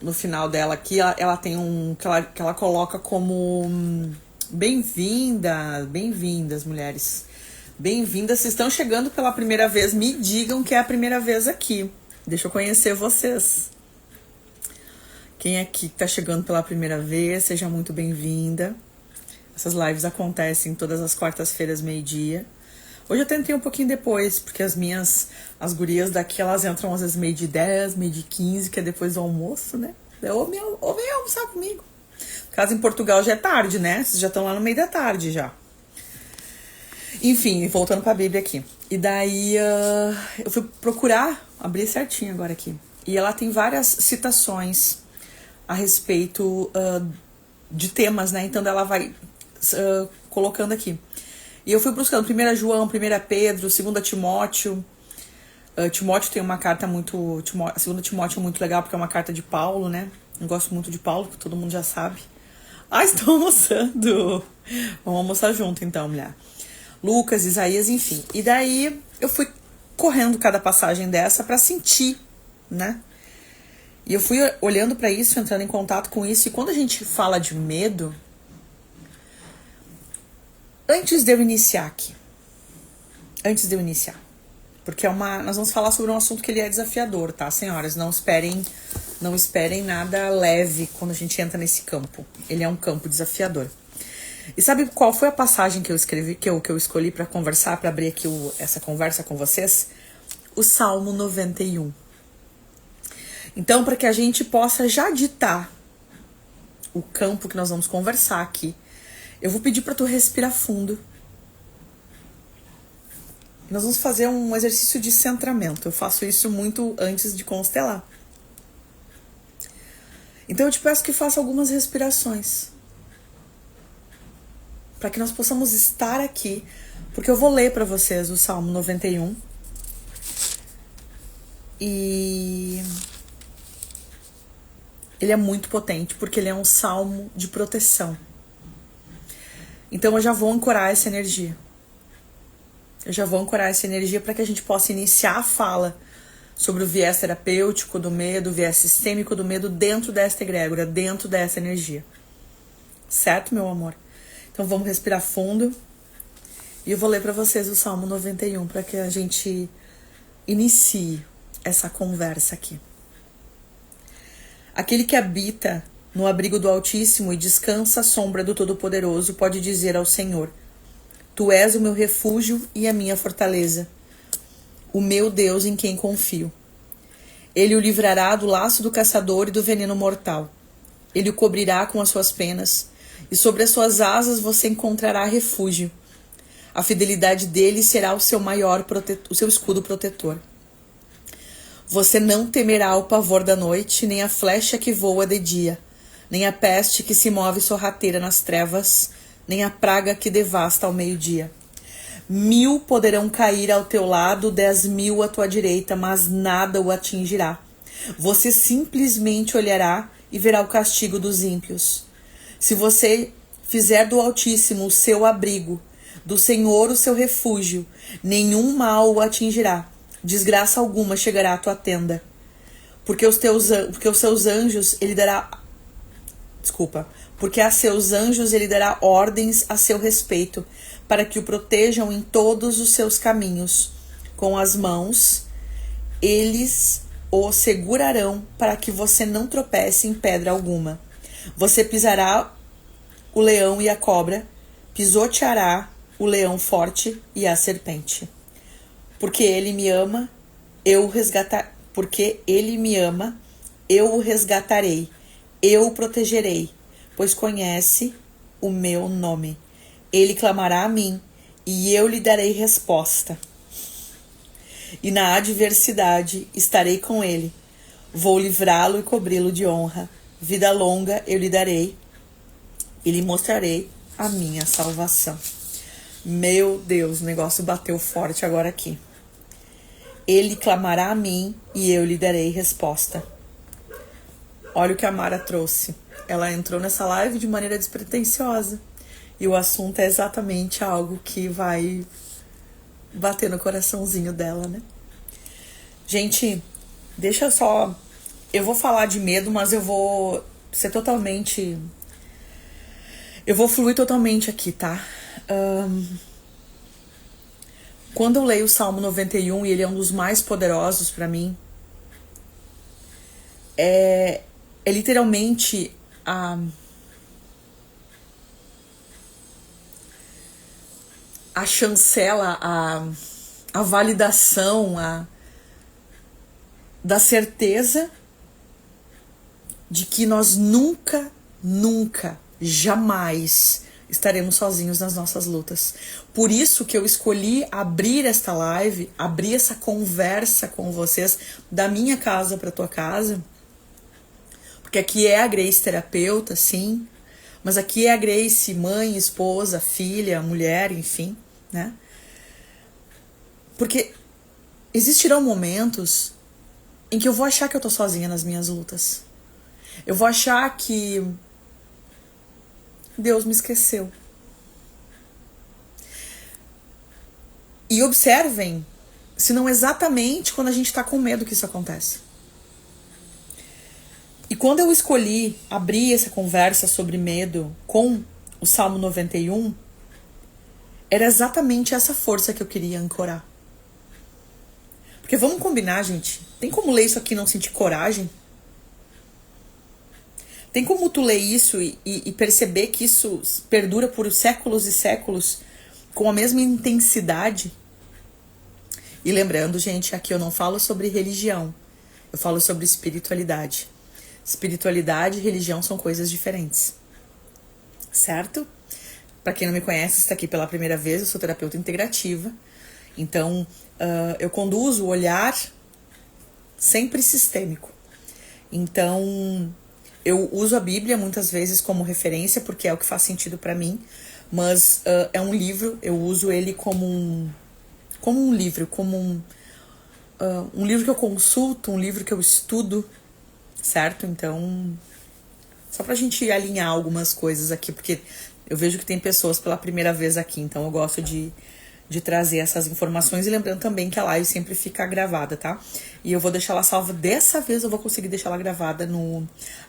no final dela aqui, ela tem que ela coloca como bem-vindas, mulheres. Bem-vindas, se estão chegando pela primeira vez, me digam que é a primeira vez aqui. Deixa eu conhecer vocês. Quem é aqui que tá chegando pela primeira vez, seja muito bem-vinda. Essas lives acontecem todas as quartas-feiras, meio-dia. Hoje eu tentei um pouquinho depois, porque as gurias daqui, elas entram às vezes meio de 10, meio de 15, que é depois do almoço, né? Ou vem almoçar comigo. No caso, em Portugal já é tarde, né? Vocês já estão lá no meio da tarde já. Enfim, voltando pra Bíblia aqui. E daí eu fui procurar, abri certinho agora aqui. E ela tem várias citações a respeito de temas, né? Então ela vai colocando aqui. E eu fui buscando 1 João, 1 Pedro, 2 Timóteo. Timóteo tem uma carta muito... 2 Timóteo é muito legal porque é uma carta de Paulo, né? Eu gosto muito de Paulo, que todo mundo já sabe. Ah, estão almoçando! Vamos almoçar junto então, mulher. Lucas, Isaías, enfim. E daí eu fui correndo cada passagem dessa pra sentir, né? E eu fui olhando pra isso, entrando em contato com isso. E quando a gente fala de medo... Antes de eu iniciar, porque nós vamos falar sobre um assunto que ele é desafiador, tá, senhoras? Não esperem nada leve quando a gente entra nesse campo. Ele é um campo desafiador. E sabe qual foi a passagem que eu escrevi, que eu escolhi para conversar, para abrir aqui essa conversa com vocês? O Salmo 91. Então, para que a gente possa já ditar o campo que nós vamos conversar aqui, eu vou pedir para tu respirar fundo. Nós vamos fazer um exercício de centramento. Eu faço isso muito antes de constelar. Então eu te peço que faça algumas respirações. Para que nós possamos estar aqui. Porque eu vou ler para vocês o Salmo 91. E ele é muito potente, porque ele é um salmo de proteção. Então eu já vou ancorar essa energia. Para que a gente possa iniciar a fala sobre o viés terapêutico do medo, o viés sistêmico do medo dentro desta egrégora, dentro dessa energia. Certo, meu amor? Então vamos respirar fundo. E eu vou ler para vocês o Salmo 91 para que a gente inicie essa conversa aqui. Aquele que habita no abrigo do Altíssimo e descansa à sombra do Todo-Poderoso pode dizer ao Senhor: Tu és o meu refúgio e a minha fortaleza, o meu Deus em quem confio. Ele o livrará do laço do caçador e do veneno mortal. Ele o cobrirá com as suas penas, e sobre as suas asas você encontrará refúgio. A fidelidade dele será o seu o seu escudo protetor. Você não temerá o pavor da noite, nem a flecha que voa de dia, nem a peste que se move sorrateira nas trevas, nem a praga que devasta ao meio-dia. 1000 poderão cair ao teu lado, 10.000 à tua direita, mas nada o atingirá. Você simplesmente olhará e verá o castigo dos ímpios. Se você fizer do Altíssimo o seu abrigo, do Senhor o seu refúgio, nenhum mal o atingirá, desgraça alguma chegará à tua tenda. Porque os seus anjos ele dará... Porque a seus anjos ele dará ordens a seu respeito, para que o protejam em todos os seus caminhos. Com as mãos, eles o segurarão para que você não tropece em pedra alguma. Você pisará o leão e a cobra, pisoteará o leão forte e a serpente. Porque ele me ama, eu o resgatarei. Eu o protegerei, pois conhece o meu nome. Ele clamará a mim, e eu lhe darei resposta. E na adversidade estarei com ele. Vou livrá-lo e cobri-lo de honra. Vida longa eu lhe darei, e lhe mostrarei a minha salvação. Meu Deus, o negócio bateu forte agora aqui. Ele clamará a mim, e eu lhe darei resposta. Olha o que a Mara trouxe. Ela entrou nessa live de maneira despretensiosa. E o assunto é exatamente algo que vai bater no coraçãozinho dela, né? Gente, deixa só Eu vou falar de medo, mas eu vou ser totalmente... Eu vou fluir totalmente aqui, tá? Quando eu leio o Salmo 91, e ele é um dos mais poderosos pra mim, é literalmente a chancela, a validação, da certeza de que nós nunca, jamais estaremos sozinhos nas nossas lutas. Por isso que eu escolhi abrir esta live, abrir essa conversa com vocês da minha casa para tua casa, porque aqui é a Grace terapeuta, sim, mas aqui é a Grace mãe, esposa, filha, mulher, enfim, né? Porque existirão momentos em que eu vou achar que eu tô sozinha nas minhas lutas. Eu vou achar que Deus me esqueceu. E observem, se não exatamente quando a gente tá com medo que isso acontece. E quando eu escolhi abrir essa conversa sobre medo com o Salmo 91, era exatamente essa força que eu queria ancorar. Porque vamos combinar, gente, tem como ler isso aqui e não sentir coragem? Tem como tu ler isso e perceber que isso perdura por séculos e séculos com a mesma intensidade? E lembrando, gente, aqui eu não falo sobre religião, eu falo sobre espiritualidade. Espiritualidade e religião são coisas diferentes, certo? Para quem não me conhece, está aqui pela primeira vez, eu sou terapeuta integrativa. Então, eu conduzo o olhar sempre sistêmico. Então, eu uso a Bíblia muitas vezes como referência, porque é o que faz sentido para mim. Mas é um livro, eu uso ele como um livro, um livro que eu consulto, um livro que eu estudo, certo? Então, só pra gente alinhar algumas coisas aqui, porque eu vejo que tem pessoas pela primeira vez aqui, então eu gosto de trazer essas informações, e lembrando também que a live sempre fica gravada, tá? E eu vou deixar ela salva, dessa vez eu vou conseguir deixar ela gravada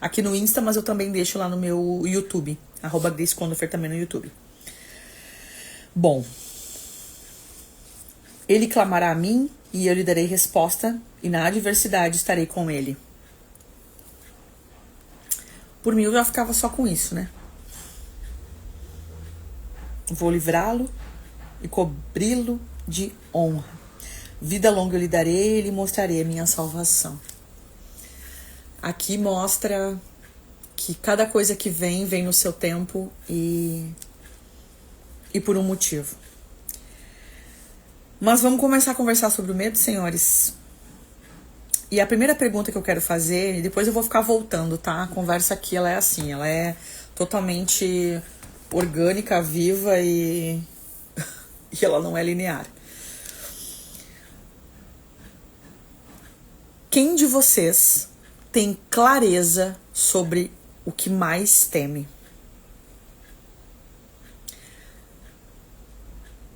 aqui no Insta, mas eu também deixo lá no meu YouTube, @GraceCondofer também no YouTube. Bom, ele clamará a mim e eu lhe darei resposta, e na adversidade estarei com ele. Por mim eu já ficava só com isso, né? Vou livrá-lo e cobri-lo de honra. Vida longa eu lhe darei e lhe mostrarei a minha salvação. Aqui mostra que cada coisa que vem no seu tempo e por um motivo. Mas vamos começar a conversar sobre o medo, senhores. E a primeira pergunta que eu quero fazer, e depois eu vou ficar voltando, tá? A conversa aqui, ela é assim, ela é totalmente orgânica, viva e ela não é linear. Quem de vocês tem clareza sobre o que mais teme?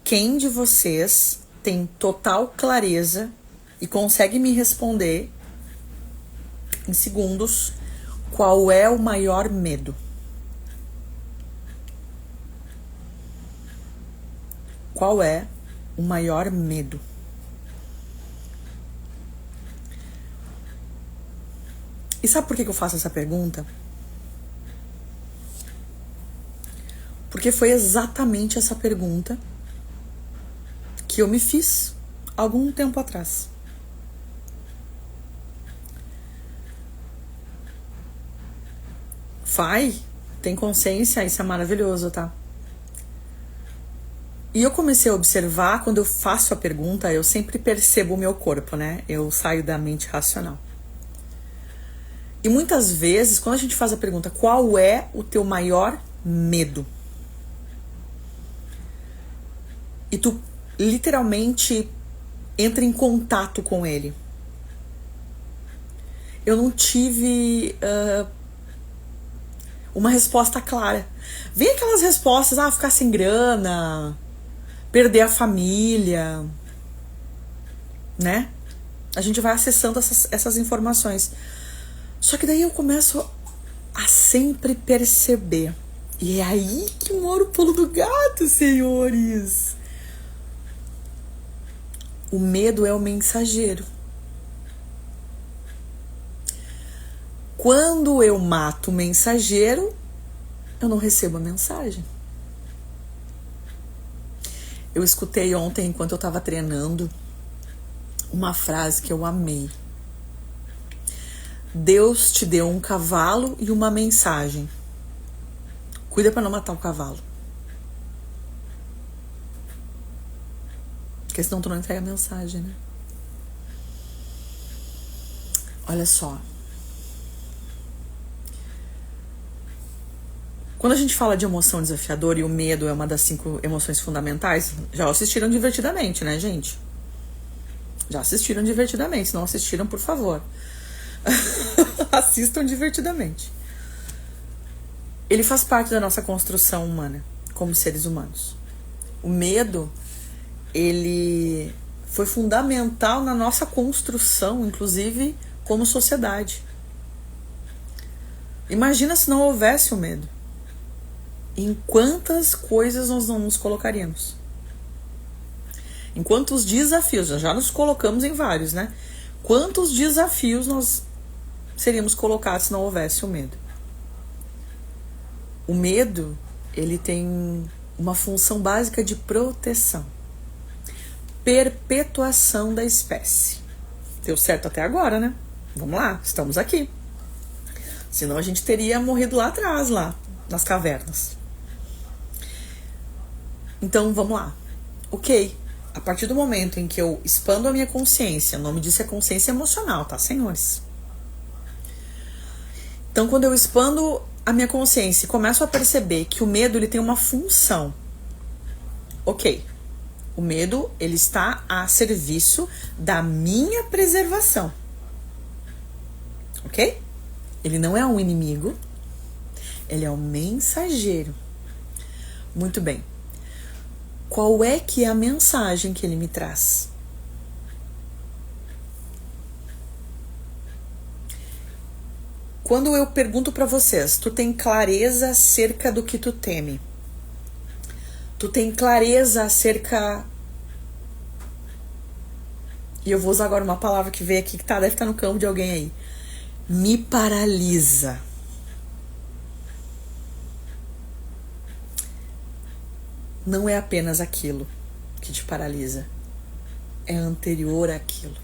Quem de vocês tem total clareza e consegue me responder em segundos qual é o maior medo? Qual é o maior medo? E sabe por que eu faço essa pergunta? Porque foi exatamente essa pergunta que eu me fiz algum tempo atrás. Tem consciência, isso é maravilhoso, tá? E eu comecei a observar, quando eu faço a pergunta, eu sempre percebo o meu corpo, né? Eu saio da mente racional. E muitas vezes, quando a gente faz a pergunta, qual é o teu maior medo? E tu literalmente entra em contato com ele. Eu não tive uma resposta clara. Vem aquelas respostas, ficar sem grana, perder a família, né? A gente vai acessando essas informações. Só que daí eu começo a sempre perceber. E é aí que mora o pulo do gato, senhores. O medo é o mensageiro. Quando eu mato o mensageiro, eu não recebo a mensagem. Eu escutei ontem, enquanto eu estava treinando, uma frase que eu amei. Deus te deu um cavalo e uma mensagem. Cuida para não matar o cavalo. Porque senão tu não entrega a mensagem, né? Olha só. Quando a gente fala de emoção desafiadora e o medo é uma das 5 emoções fundamentais, já assistiram Divertidamente, né, gente? Já assistiram Divertidamente. Se não assistiram, por favor, assistam Divertidamente. Ele faz parte da nossa construção humana, como seres humanos. O medo, ele foi fundamental na nossa construção, inclusive como sociedade. Imagina se não houvesse o medo. Em quantas coisas nós não nos colocaríamos? Em quantos desafios, já nos colocamos em vários, né? Quantos desafios nós seríamos colocados se não houvesse o medo? O medo, ele tem uma função básica de proteção. Perpetuação da espécie. Deu certo até agora, né? Vamos lá, estamos aqui. Senão a gente teria morrido lá atrás, lá nas cavernas. Então, vamos lá. Ok, a partir do momento em que eu expando a minha consciência, o nome disso é consciência emocional, tá, senhores? Então, quando eu expando a minha consciência e começo a perceber que o medo, ele tem uma função. Ok, o medo, ele está a serviço da minha preservação. Ok? Ele não é um inimigo, ele é um mensageiro. Muito bem. Qual é que é a mensagem que ele me traz? Quando eu pergunto para vocês, tu tem clareza acerca do que tu teme? Tu tem clareza acerca... E eu vou usar agora uma palavra que veio aqui, que deve estar no campo de alguém aí. Me paralisa. Não é apenas aquilo que te paralisa. É anterior àquilo.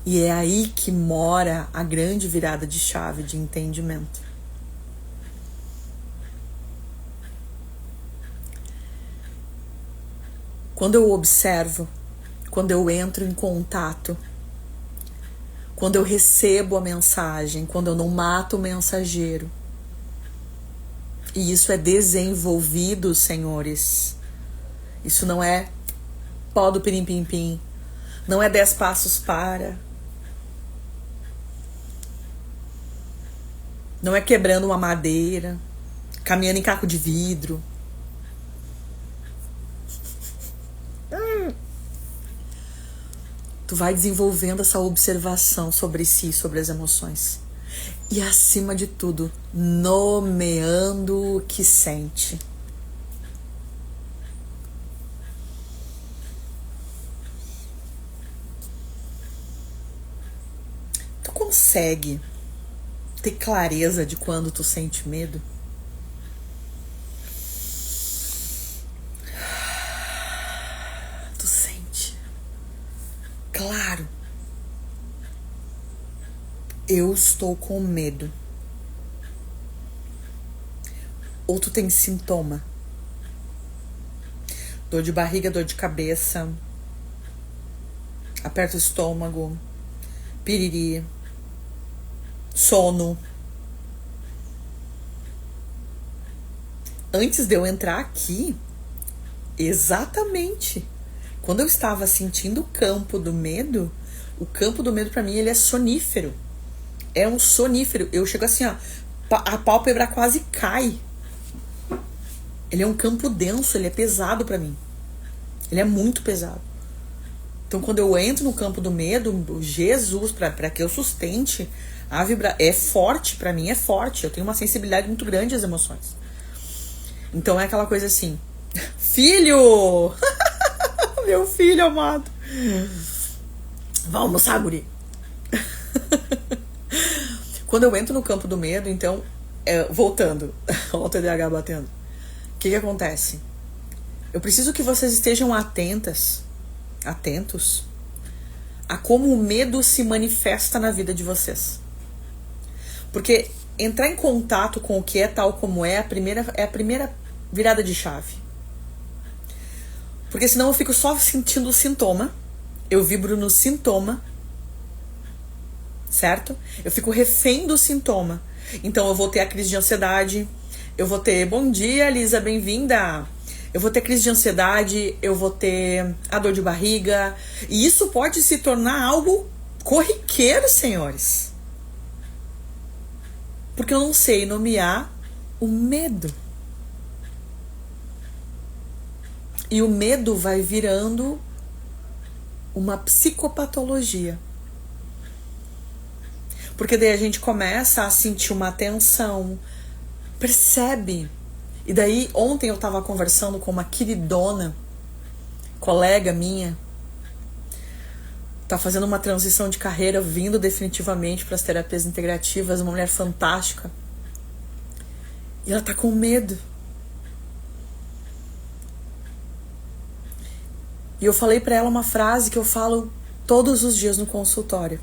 E é aí que mora a grande virada de chave de entendimento. Quando eu observo, quando eu entro em contato, quando eu recebo a mensagem, quando eu não mato o mensageiro, e isso é desenvolvido, senhores. Isso não é pó do pirim-pim-pim. Não é 10 passos para. Não é quebrando uma madeira, caminhando em caco de vidro. Tu vai desenvolvendo essa observação sobre si, sobre as emoções. E acima de tudo, nomeando o que sente. Tu consegue ter clareza de quando tu sente medo? Tu sente. Claro. Eu estou com medo. Ou tu tem sintoma? Dor de barriga, dor de cabeça, aperta o estômago, piriri, sono. Antes de eu entrar aqui, exatamente, quando eu estava sentindo o campo do medo para mim, ele é sonífero. É um sonífero. Eu chego assim, ó, a pálpebra quase cai. Ele é um campo denso, ele é pesado pra mim. Ele é muito pesado. Então, quando eu entro no campo do medo, Jesus, para que eu sustente a é forte, para mim é forte. Eu tenho uma sensibilidade muito grande às emoções. Então é aquela coisa assim, filho! Meu filho amado. Vai almoçar, guri. Quando eu entro no campo do medo, então, voltando, olha o TDAH batendo. O que acontece? Eu preciso que vocês estejam atentos a como o medo se manifesta na vida de vocês. Porque entrar em contato com o que é tal como é a primeira virada de chave. Porque senão eu fico só sentindo o sintoma, eu vibro no sintoma, certo? Eu fico refém do sintoma. Então eu vou ter a crise de ansiedade, eu vou ter, bom dia Lisa, bem-vinda. Eu vou ter crise de ansiedade, eu vou ter a dor de barriga. E isso pode se tornar algo corriqueiro, senhores. Porque eu não sei nomear o medo. E o medo vai virando uma psicopatologia. Porque daí a gente começa a sentir uma tensão, percebe? E daí ontem eu tava conversando com uma queridona, colega minha, tá fazendo uma transição de carreira, vindo definitivamente para as terapias integrativas, uma mulher fantástica. E ela tá com medo. E eu falei para ela uma frase que eu falo todos os dias no consultório.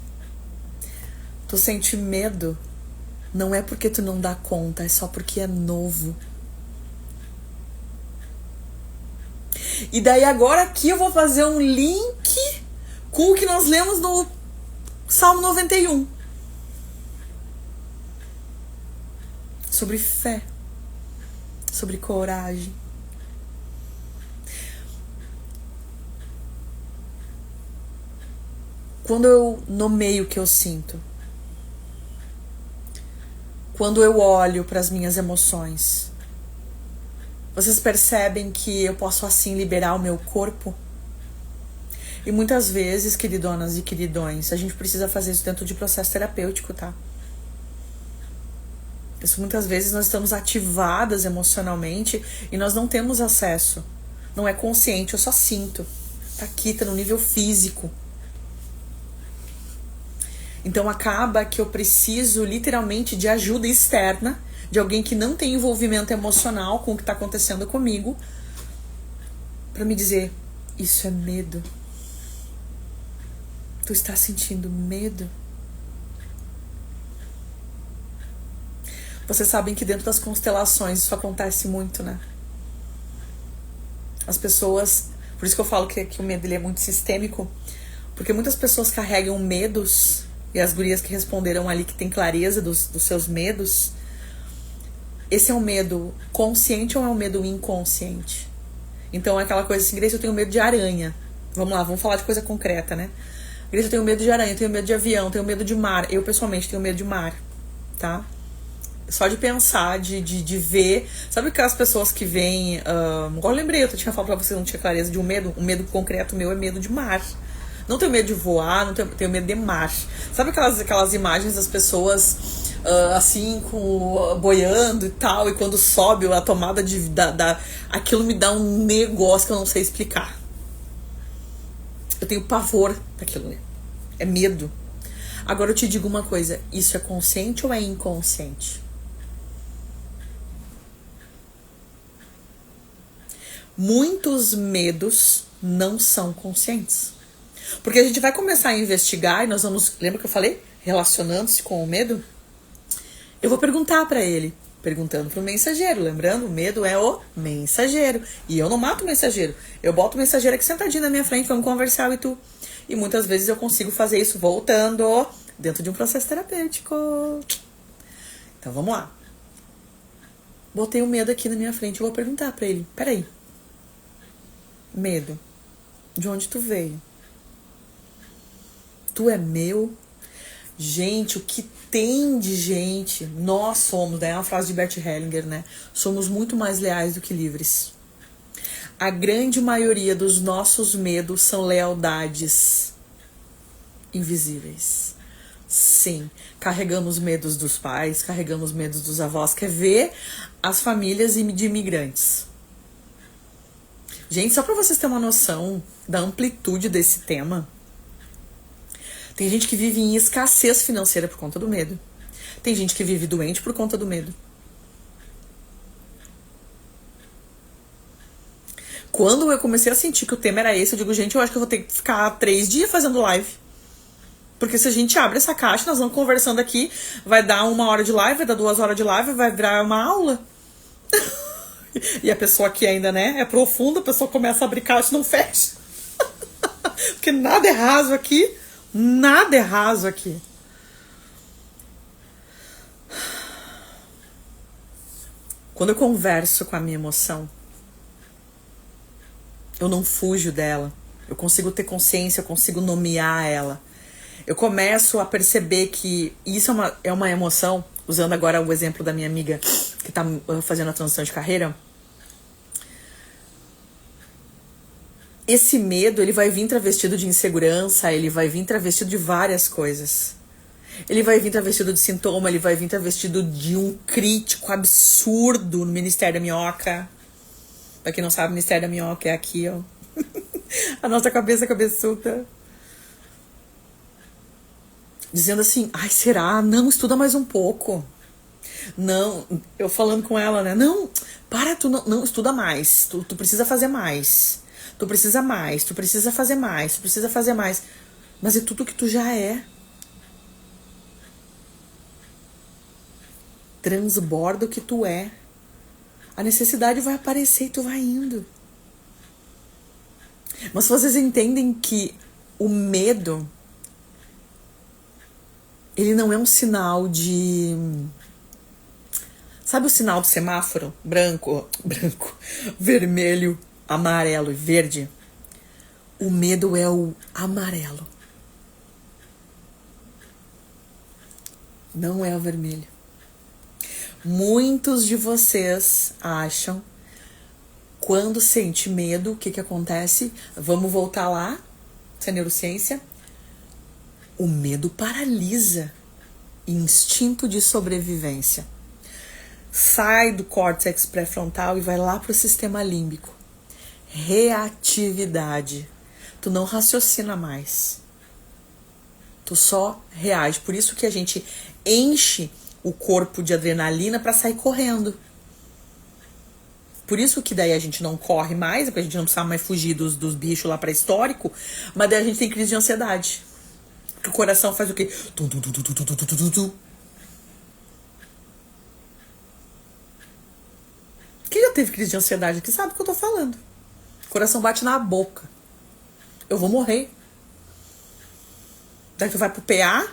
Tu sente medo, não é porque tu não dá conta, é só porque é novo. E daí agora aqui eu vou fazer um link com o que nós lemos no Salmo 91. Sobre fé. Sobre coragem. Quando eu nomeio o que eu sinto, quando eu olho para as minhas emoções, vocês percebem que eu posso assim liberar o meu corpo? E muitas vezes, queridonas e queridões, a gente precisa fazer isso dentro de processo terapêutico, tá? Isso, muitas vezes nós estamos ativadas emocionalmente e nós não temos acesso. Não é consciente, eu só sinto. Tá aqui, tá no nível físico. Então acaba que eu preciso literalmente de ajuda externa, de alguém que não tem envolvimento emocional com o que está acontecendo comigo, para me dizer, isso é medo. Tu está sentindo medo? Vocês sabem que dentro das constelações isso acontece muito, né? As pessoas, por isso que eu falo que o medo ele é muito sistêmico, porque muitas pessoas carregam medos. E as gurias que responderam ali que tem clareza dos seus medos, esse é um medo consciente ou é um medo inconsciente? Então é aquela coisa assim, Grace, eu tenho medo de aranha. Vamos lá, vamos falar de coisa concreta, né? Grace, eu tenho medo de aranha, eu tenho medo de avião, eu tenho medo de mar. Eu, pessoalmente, tenho medo de mar, tá? Só de pensar, de ver. Sabe aquelas pessoas que vêm... Agora eu lembrei, eu tinha falado pra você, não tinha clareza de um medo concreto meu é medo de mar. Não tenho medo de voar, não tenho medo de mar. Sabe aquelas imagens das pessoas assim, boiando e tal, e quando sobe a tomada aquilo me dá um negócio que eu não sei explicar. Eu tenho pavor daquilo, né? É medo. Agora eu te digo uma coisa, isso é consciente ou é inconsciente? Muitos medos não são conscientes. Porque a gente vai começar a investigar e nós vamos... Lembra que eu falei? Relacionando-se com o medo? Eu vou perguntar pra ele. Perguntando pro mensageiro. Lembrando, o medo é o mensageiro. E eu não mato o mensageiro. Eu boto o mensageiro aqui sentadinho na minha frente, vamos conversar e tu. E muitas vezes eu consigo fazer isso voltando dentro de um processo terapêutico. Então vamos lá. Botei o medo aqui na minha frente. Eu vou perguntar pra ele. Peraí. Medo. De onde tu veio? Tu é meu? Gente, o que tem de gente? Nós somos, é uma frase de Bert Hellinger, né? Somos muito mais leais do que livres. A grande maioria dos nossos medos são lealdades invisíveis. Sim, carregamos medos dos pais, carregamos medos dos avós. Quer ver as famílias de imigrantes? Gente, só pra vocês terem uma noção da amplitude desse tema, tem gente que vive em escassez financeira por conta do medo. Tem gente que vive doente por conta do medo. Quando eu comecei a sentir que o tema era esse, eu digo, gente, eu acho que eu vou ter que ficar 3 dias fazendo live. Porque se a gente abre essa caixa, nós vamos conversando aqui, vai dar 1 hora de live, vai dar 2 horas de live, vai virar uma aula. E a pessoa aqui ainda, né, é profunda, a pessoa começa a abrir caixa e não fecha. Porque nada é raso aqui. Nada é raso aqui. Quando eu converso com a minha emoção, eu não fujo dela. Eu consigo ter consciência, eu consigo nomear ela. Eu começo a perceber que isso é uma emoção, usando agora o exemplo da minha amiga que tá fazendo a transição de carreira. Esse medo, ele vai vir travestido de insegurança, ele vai vir travestido de várias coisas. Ele vai vir travestido de sintoma, ele vai vir travestido de um crítico absurdo no Ministério da Minhoca. Pra quem não sabe, o Ministério da Minhoca é aqui, ó. A nossa cabeçuda. Dizendo assim, ai, será? Não, estuda mais um pouco. Não, eu falando com ela, né? Não, para, tu não estuda mais. Tu precisa fazer mais. Tu precisa mais, tu precisa fazer mais, tu precisa fazer mais. Mas é tudo que tu já é. Transborda o que tu é. A necessidade vai aparecer e tu vai indo. Mas vocês entendem que o medo, ele não é um sinal de... Sabe o sinal do semáforo? Branco, vermelho, amarelo e verde? O medo é o amarelo. Não é o vermelho. Muitos de vocês acham, quando sente medo, o que acontece? Vamos voltar lá, essa neurociência. O medo paralisa. Instinto de sobrevivência. Sai do córtex pré-frontal e vai lá pro sistema límbico. Reatividade. Tu não raciocina mais. Tu só reage. Por isso que a gente enche o corpo de adrenalina para sair correndo. Por isso que daí a gente não corre mais, porque a gente não precisa mais fugir dos bichos lá pré-histórico, mas daí a gente tem crise de ansiedade. Porque o coração faz o quê? Quem já teve crise de ansiedade aqui sabe o que eu tô falando. O coração bate na boca. Eu vou morrer. Daí tu vai pro PA,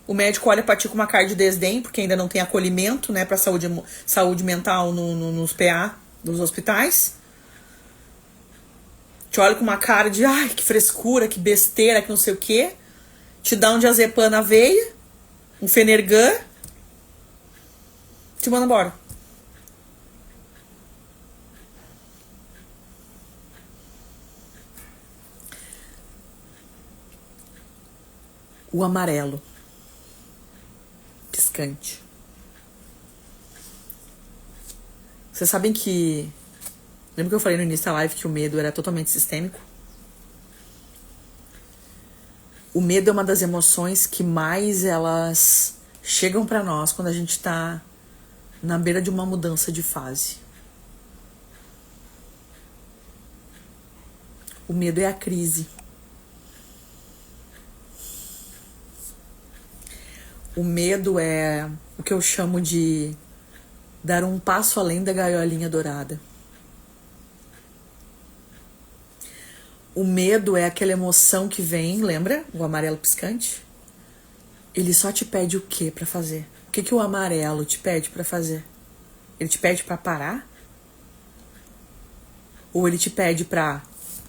o médico olha pra ti com uma cara de desdém, porque ainda não tem acolhimento, né, pra saúde mental nos PA dos hospitais. Te olha com uma cara de, ai, que frescura, que besteira, que não sei o quê. Te dá um diazepam na veia, um Fenergan, te manda embora. O amarelo. Piscante. Vocês sabem que... Lembra que eu falei no início da live que o medo era totalmente sistêmico? O medo é uma das emoções que mais elas chegam pra nós quando a gente tá na beira de uma mudança de fase. O medo é a crise. O medo é o que eu chamo de dar um passo além da gaiolinha dourada. O medo é aquela emoção que vem, lembra? O amarelo piscante? Ele só te pede o que pra fazer? O que o amarelo te pede pra fazer? Ele te pede pra parar? Ou ele te pede pra,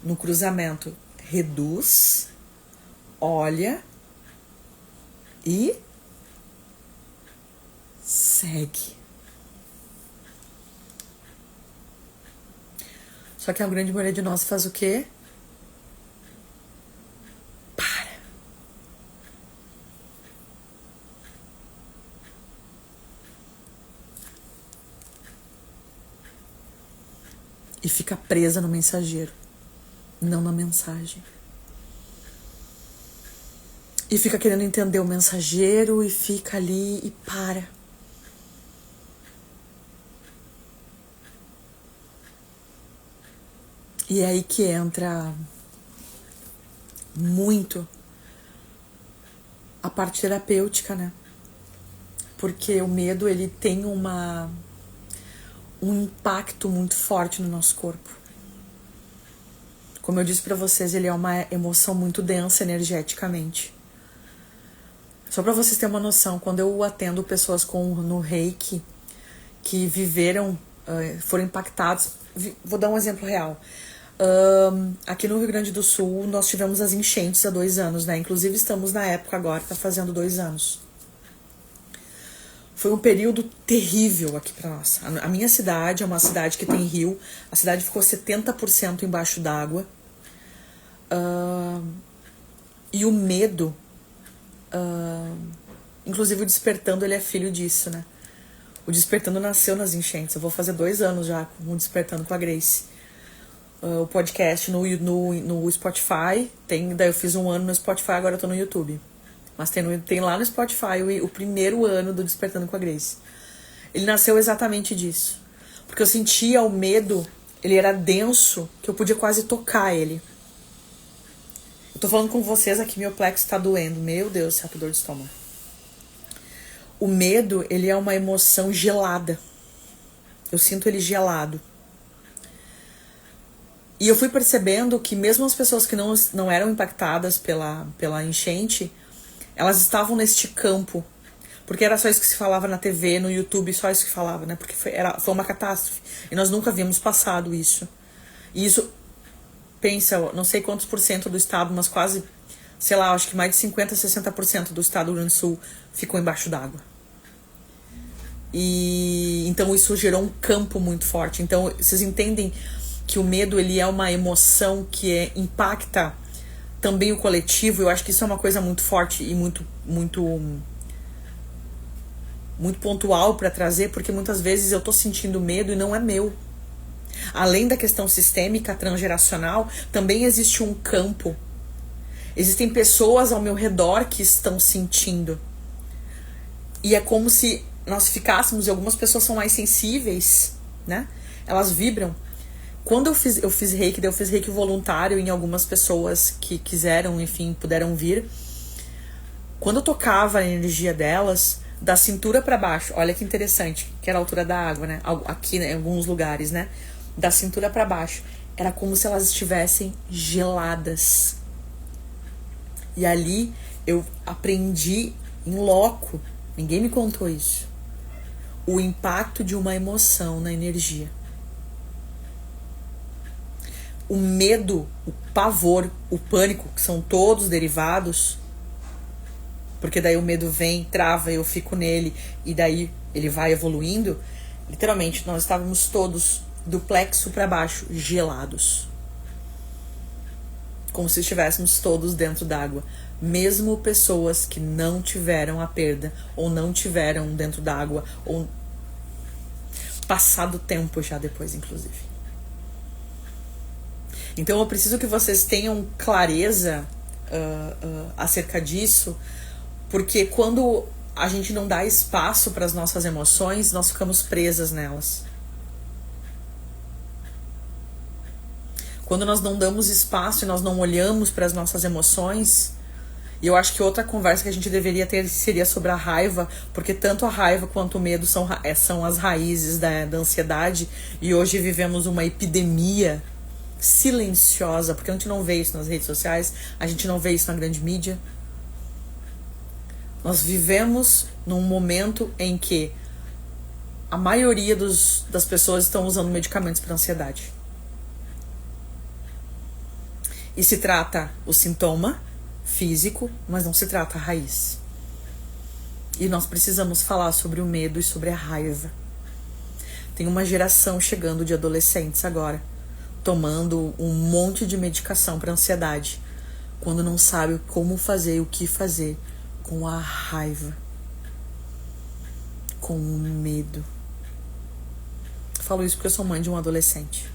no cruzamento, reduz, olha e segue. Só que a grande maioria de nós faz o quê? Para. E fica presa no mensageiro, não na mensagem. E fica querendo entender o mensageiro e fica ali e para. E é aí que entra muito a parte terapêutica, né? Porque o medo, ele tem um impacto muito forte no nosso corpo. Como eu disse pra vocês, ele é uma emoção muito densa energeticamente. Só pra vocês terem uma noção, quando eu atendo pessoas no Reiki que viveram, foram impactados, vou dar um exemplo real. Aqui no Rio Grande do Sul nós tivemos as enchentes há 2 anos, né? Inclusive estamos na época agora, tá fazendo 2 anos. Foi um período terrível aqui pra nós. A minha cidade é uma cidade que tem rio. A cidade ficou 70% embaixo d'água. E o medo, inclusive o Despertando, ele é filho disso, né? O Despertando nasceu nas enchentes. Eu vou fazer 2 anos já com o Despertando com a Grace. O podcast no Spotify. Daí eu fiz 1 ano no Spotify, agora eu tô no YouTube. Mas tem lá no Spotify o primeiro ano do Despertando com a Grace. Ele nasceu exatamente disso. Porque eu sentia o medo, ele era denso, que eu podia quase tocar ele. Eu tô falando com vocês aqui, meu plexo tá doendo. Meu Deus, céu, que dor de estômago. O medo, ele é uma emoção gelada. Eu sinto ele gelado. E eu fui percebendo que mesmo as pessoas que não eram impactadas pela enchente, elas estavam neste campo. Porque era só isso que se falava na TV, no YouTube, só isso que falava, né? Porque foi uma catástrofe. E nós nunca havíamos passado isso. E isso, pensa, não sei quantos % do estado, mas quase, sei lá, acho que mais de 50%, 60% do estado do Rio Grande do Sul ficou embaixo d'água. E então isso gerou um campo muito forte. Então vocês entendem que o medo, ele é uma emoção que impacta também o coletivo. Eu acho que isso é uma coisa muito forte e muito pontual para trazer, porque muitas vezes eu tô sentindo medo e não é meu. Além da questão sistêmica, transgeracional, também existe um campo. Existem pessoas ao meu redor que estão sentindo. E é como se nós ficássemos, e algumas pessoas são mais sensíveis, né? Elas vibram. Quando eu fiz reiki, eu fiz reiki voluntário em algumas pessoas que quiseram, enfim, puderam vir. Quando eu tocava a energia delas, da cintura para baixo, olha que interessante, que era a altura da água, né? Aqui, né, em alguns lugares, né? Da cintura para baixo, era como se elas estivessem geladas. E ali eu aprendi em loco, ninguém me contou isso, o impacto de uma emoção na energia. O medo, o pavor, o pânico, que são todos derivados, porque daí o medo vem, trava, eu fico nele, e daí ele vai evoluindo. Literalmente, nós estávamos todos do plexo para baixo, gelados. Como se estivéssemos todos dentro d'água. Mesmo pessoas que não tiveram a perda, ou não tiveram dentro d'água, ou passado tempo já depois, inclusive. Então eu preciso que vocês tenham clareza acerca disso, porque quando a gente não dá espaço para as nossas emoções, nós ficamos presas nelas. Quando nós não damos espaço e nós não olhamos para as nossas emoções, e eu acho que outra conversa que a gente deveria ter seria sobre a raiva, porque tanto a raiva quanto o medo são as raízes da ansiedade, e hoje vivemos uma epidemia silenciosa, porque a gente não vê isso nas redes sociais, a gente não vê isso na grande mídia. Nós vivemos num momento em que a maioria das pessoas estão usando medicamentos para ansiedade. E se trata o sintoma físico, mas não se trata a raiz. E nós precisamos falar sobre o medo e sobre a raiva. Tem uma geração chegando de adolescentes agora, tomando um monte de medicação para ansiedade, quando não sabe como fazer e o que fazer com a raiva, com o medo. Falo isso porque eu sou mãe de um adolescente.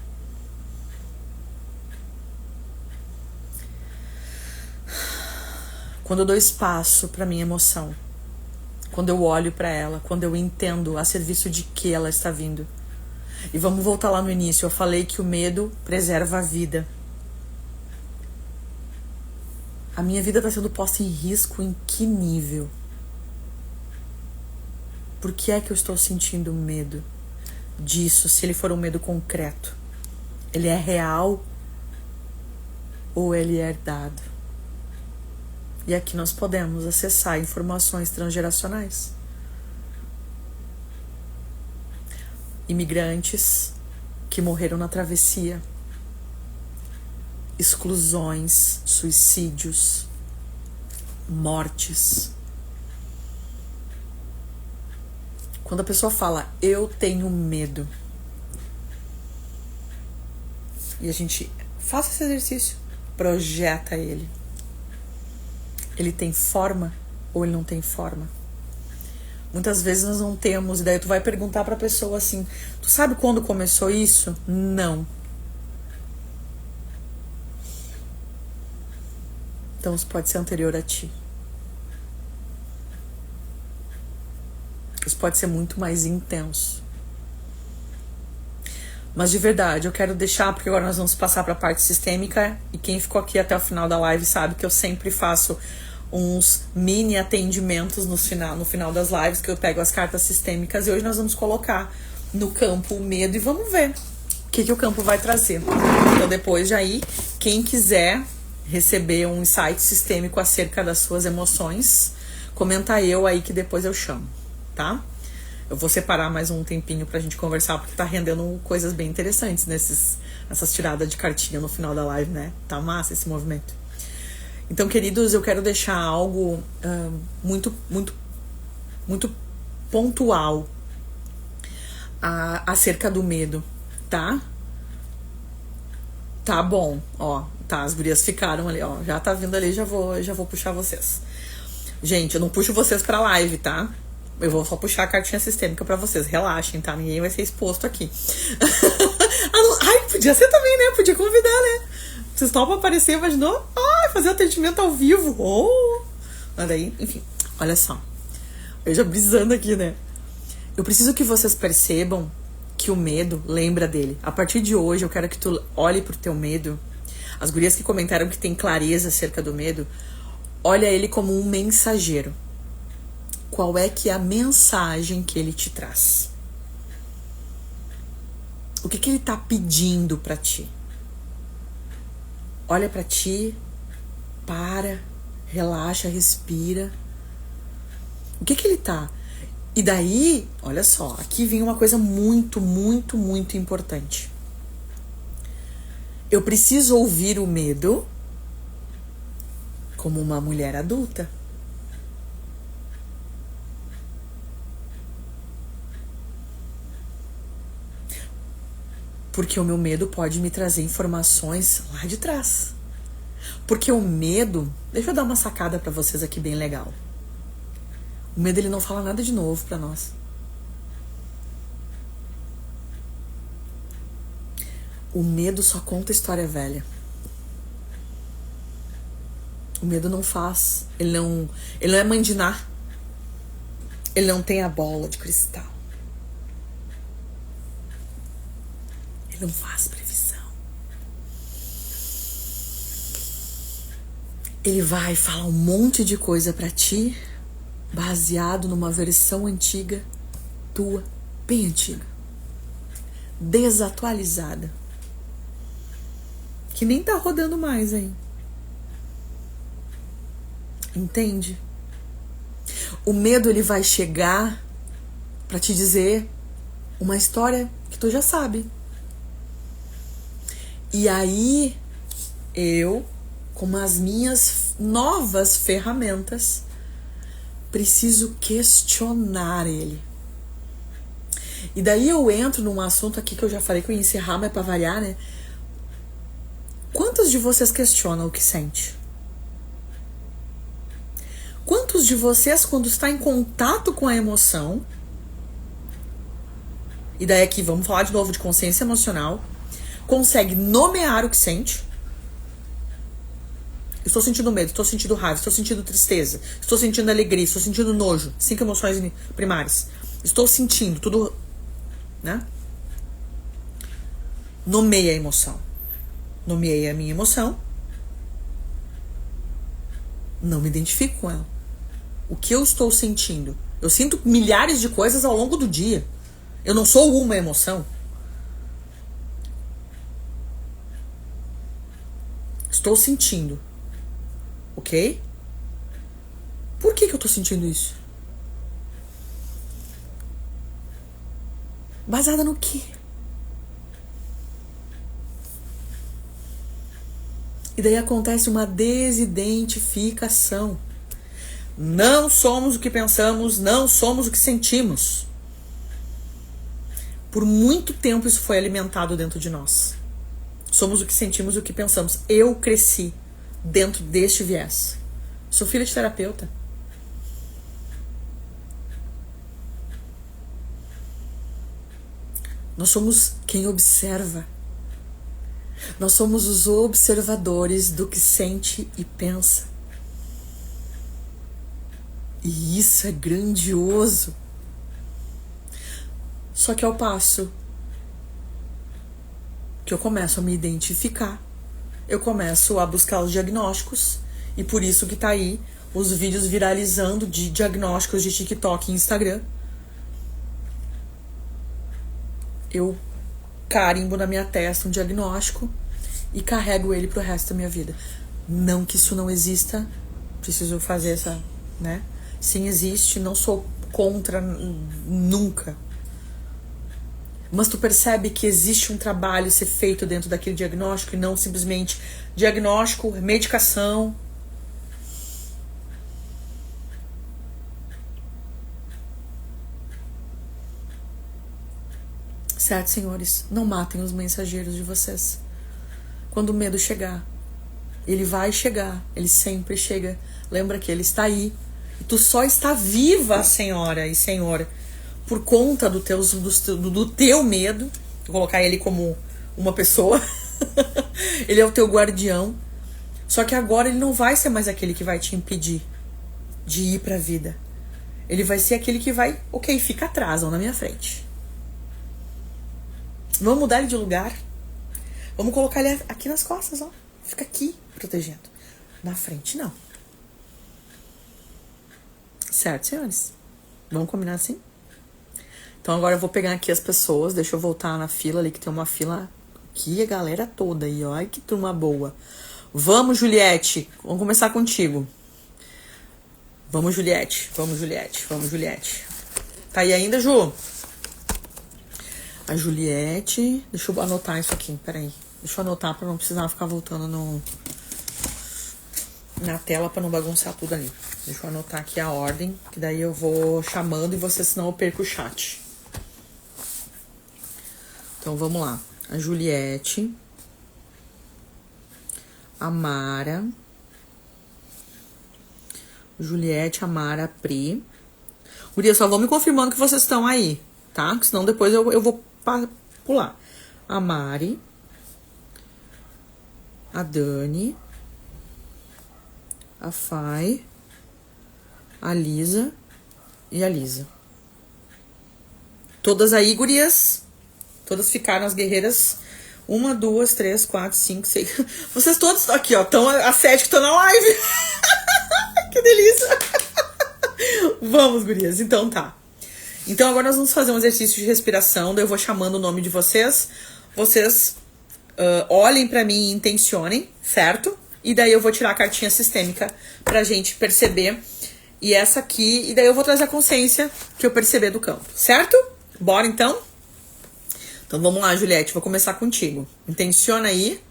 Quando eu dou espaço para minha emoção, quando eu olho para ela, quando eu entendo a serviço de que ela está vindo. E vamos voltar lá no início, eu falei que o medo preserva a vida. A minha vida está sendo posta em risco em que nível? Por que é que eu estou sentindo medo disso, se ele for um medo concreto? Ele é real ou ele é herdado? E aqui nós podemos acessar informações transgeracionais. Imigrantes que morreram na travessia, exclusões, suicídios, mortes. Quando a pessoa fala, eu tenho medo, e a gente faça esse exercício, projeta ele. Ele tem forma ou ele não tem forma? Muitas vezes nós não temos, e daí tu vai perguntar pra pessoa assim, tu sabe quando começou isso? Não. Então isso pode ser anterior a ti. Isso pode ser muito mais intenso. Mas de verdade, eu quero deixar, porque agora nós vamos passar para a parte sistêmica, e quem ficou aqui até o final da live sabe que eu sempre faço uns mini atendimentos no final das lives, que eu pego as cartas sistêmicas, e hoje nós vamos colocar no campo o medo e vamos ver o que o campo vai trazer. Então depois de aí, quem quiser receber um insight sistêmico acerca das suas emoções, comenta eu aí que depois eu chamo, tá? Eu vou separar mais um tempinho pra gente conversar, porque tá rendendo coisas bem interessantes nessas tiradas de cartinha no final da live, né? Tá massa esse movimento. Então, queridos, eu quero deixar algo muito pontual acerca do medo, tá? Tá bom, ó. Tá, as gurias ficaram ali, ó. Já tá vindo ali, já vou puxar vocês. Gente, eu não puxo vocês pra live, tá? Eu vou só puxar a cartinha sistêmica pra vocês. Relaxem, tá? Ninguém vai ser exposto aqui. Ai, podia ser também, né? Podia convidar, né? Vocês topam aparecer, imaginou? Ai, fazer atendimento ao vivo. Oh! Mas daí, enfim, olha só. Eu já brisando aqui, né? Eu preciso que vocês percebam que o medo lembra dele. A partir de hoje, eu quero que tu olhe pro teu medo. As gurias que comentaram que tem clareza acerca do medo, olha ele como um mensageiro. Qual é que é a mensagem que ele te traz? O que ele tá pedindo pra ti? Olha pra ti, para, relaxa, respira. O que ele tá? E daí, olha só, aqui vem uma coisa muito importante. Eu preciso ouvir o medo como uma mulher adulta. Porque o meu medo pode me trazer informações lá de trás. Porque o medo... Deixa eu dar uma sacada pra vocês aqui bem legal. O medo, ele não fala nada de novo pra nós. O medo só conta história velha. O medo não faz... Ele não é mãe de Ná. Ele não tem a bola de cristal. Ele não faz previsão. Ele vai falar um monte de coisa pra ti, baseado numa versão antiga, tua, bem antiga, desatualizada, que nem tá rodando mais, hein? Entende? O medo, ele vai chegar pra te dizer uma história que tu já sabe. E aí, eu, com as minhas novas ferramentas, preciso questionar ele. E daí eu entro num assunto aqui que eu já falei que eu ia encerrar, mas pra variar, né? Quantos de vocês questionam o que sente? Quantos de vocês, quando está em contato com a emoção, e daí aqui vamos falar de novo de consciência emocional, consegue nomear o que sente? Estou sentindo medo, estou sentindo raiva, estou sentindo tristeza, estou sentindo alegria, estou sentindo nojo. 5 emoções primárias. Estou sentindo tudo, né? Nomeei a emoção. Nomeei a minha emoção. Não me identifico com ela. O que eu estou sentindo? Eu sinto milhares de coisas ao longo do dia. Eu não sou uma emoção. Estou sentindo. Ok? Por que eu tô sentindo isso? Baseada no quê? E daí acontece uma desidentificação. Não somos o que pensamos, não somos o que sentimos. Por muito tempo isso foi alimentado dentro de nós. Somos o que sentimos e o que pensamos. Eu cresci dentro deste viés. Sou filha de terapeuta. Nós somos quem observa. Nós somos os observadores do que sente e pensa. E isso é grandioso. Só que ao passo que eu começo a me identificar, eu começo a buscar os diagnósticos. E por isso que tá aí os vídeos viralizando de diagnósticos de TikTok e Instagram. Eu carimbo na minha testa um diagnóstico e carrego ele pro resto da minha vida. Não que isso não exista, preciso fazer essa, né? Sim, existe, não sou contra nunca. Mas tu percebe que existe um trabalho a ser feito dentro daquele diagnóstico e não simplesmente diagnóstico, medicação. Certo, senhores? Não matem os mensageiros de vocês. Quando o medo chegar, ele vai chegar, ele sempre chega. Lembra que ele está aí. E tu só está viva, senhora e senhor, por conta do teu medo. Vou colocar ele como uma pessoa. Ele é o teu guardião. Só que agora ele não vai ser mais aquele que vai te impedir de ir pra vida. Ele vai ser aquele que vai, ok, fica atrás, não na minha frente. Vamos mudar ele de lugar. Vamos colocar ele aqui nas costas, ó. Fica aqui, protegendo. Na frente, não. Certo, senhores? Vamos combinar assim? Então agora eu vou pegar aqui as pessoas. Deixa eu voltar na fila ali, que tem uma fila aqui, a galera toda aí, ó. Ai, que turma boa. Vamos, Juliette. Vamos começar contigo. Vamos, Juliette. Vamos, Juliette. Vamos, Juliette. Tá aí ainda, Ju? A Juliette. Deixa eu anotar isso aqui, peraí. Deixa eu anotar pra não precisar ficar voltando na tela pra não bagunçar tudo ali. Deixa eu anotar aqui a ordem, que daí eu vou chamando e você, senão eu perco o chat. Então vamos lá. A Juliette. A Mara. Juliette, a Mara, a Pri. Guria, só vão me confirmando que vocês estão aí, tá? Porque senão depois eu vou pular. A Mari. A Dani. A Fai. A Lisa e a Lisa. Todas aí, gurias. Todas ficaram as guerreiras. 1, 2, 3, 4, 5, 6. Vocês todos aqui, ó. Estão as 7 que estão na live. Que delícia. Vamos, gurias. Então tá. Então agora nós vamos fazer um exercício de respiração. Daí eu vou chamando o nome de vocês. Vocês olhem pra mim e intencionem, certo? E daí eu vou tirar a cartinha sistêmica pra gente perceber. E essa aqui, e daí eu vou trazer a consciência que eu perceber do campo, certo? Bora então? Então vamos lá, Juliette, vou começar contigo. Intenciona aí.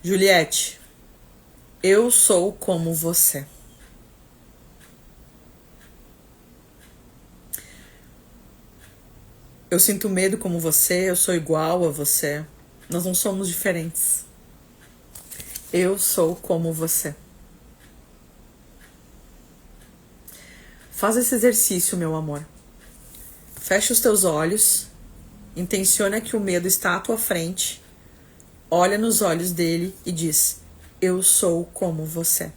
Juliette, eu sou como você. Eu sinto medo como você, eu sou igual a você. Nós não somos diferentes. Eu sou como você. Faz esse exercício, meu amor. Fecha os teus olhos. Intenciona que o medo está à tua frente. Olha nos olhos dele e diz: eu sou como você.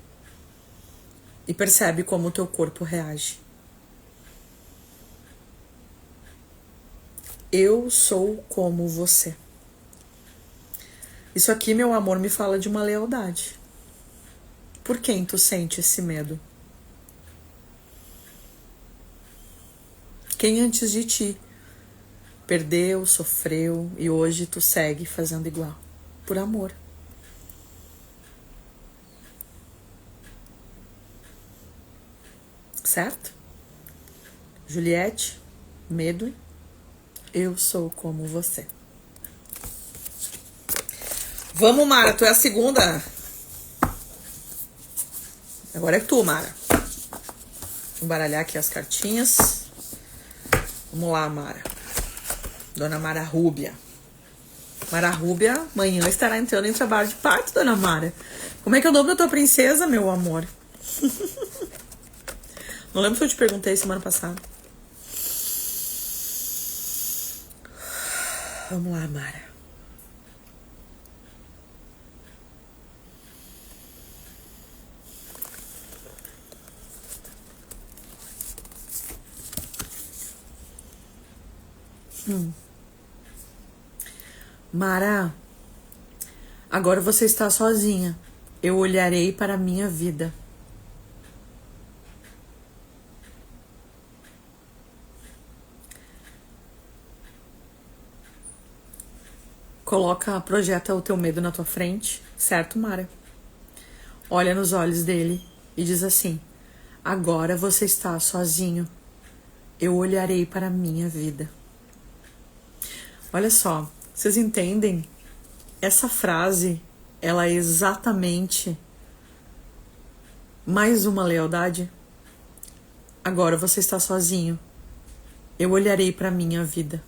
E percebe como o teu corpo reage. Eu sou como você. Isso aqui, meu amor, me fala de uma lealdade. Por quem tu sente esse medo? Quem antes de ti perdeu, sofreu e hoje tu segue fazendo igual? Por amor. Certo? Juliette, medo. Eu sou como você. Vamos, Mara, tu é a segunda. Agora é tu, Mara. Vou embaralhar aqui as cartinhas. Vamos lá, Mara. Dona Mara Rúbia. Mara Rúbia, amanhã estará entrando em trabalho de parto, Dona Mara. Como é que é o nome da tua princesa, meu amor? Não lembro se eu te perguntei semana passada. Vamos lá, Mara. Mara, agora você está sozinha. Eu olharei para a minha vida. Projeta o teu medo na tua frente, certo, Mara? Olha nos olhos dele e diz assim: agora você está sozinho. Eu olharei para a minha vida. Olha só, vocês entendem? Essa frase, ela é exatamente mais uma lealdade. Agora você está sozinho. Eu olharei para a minha vida.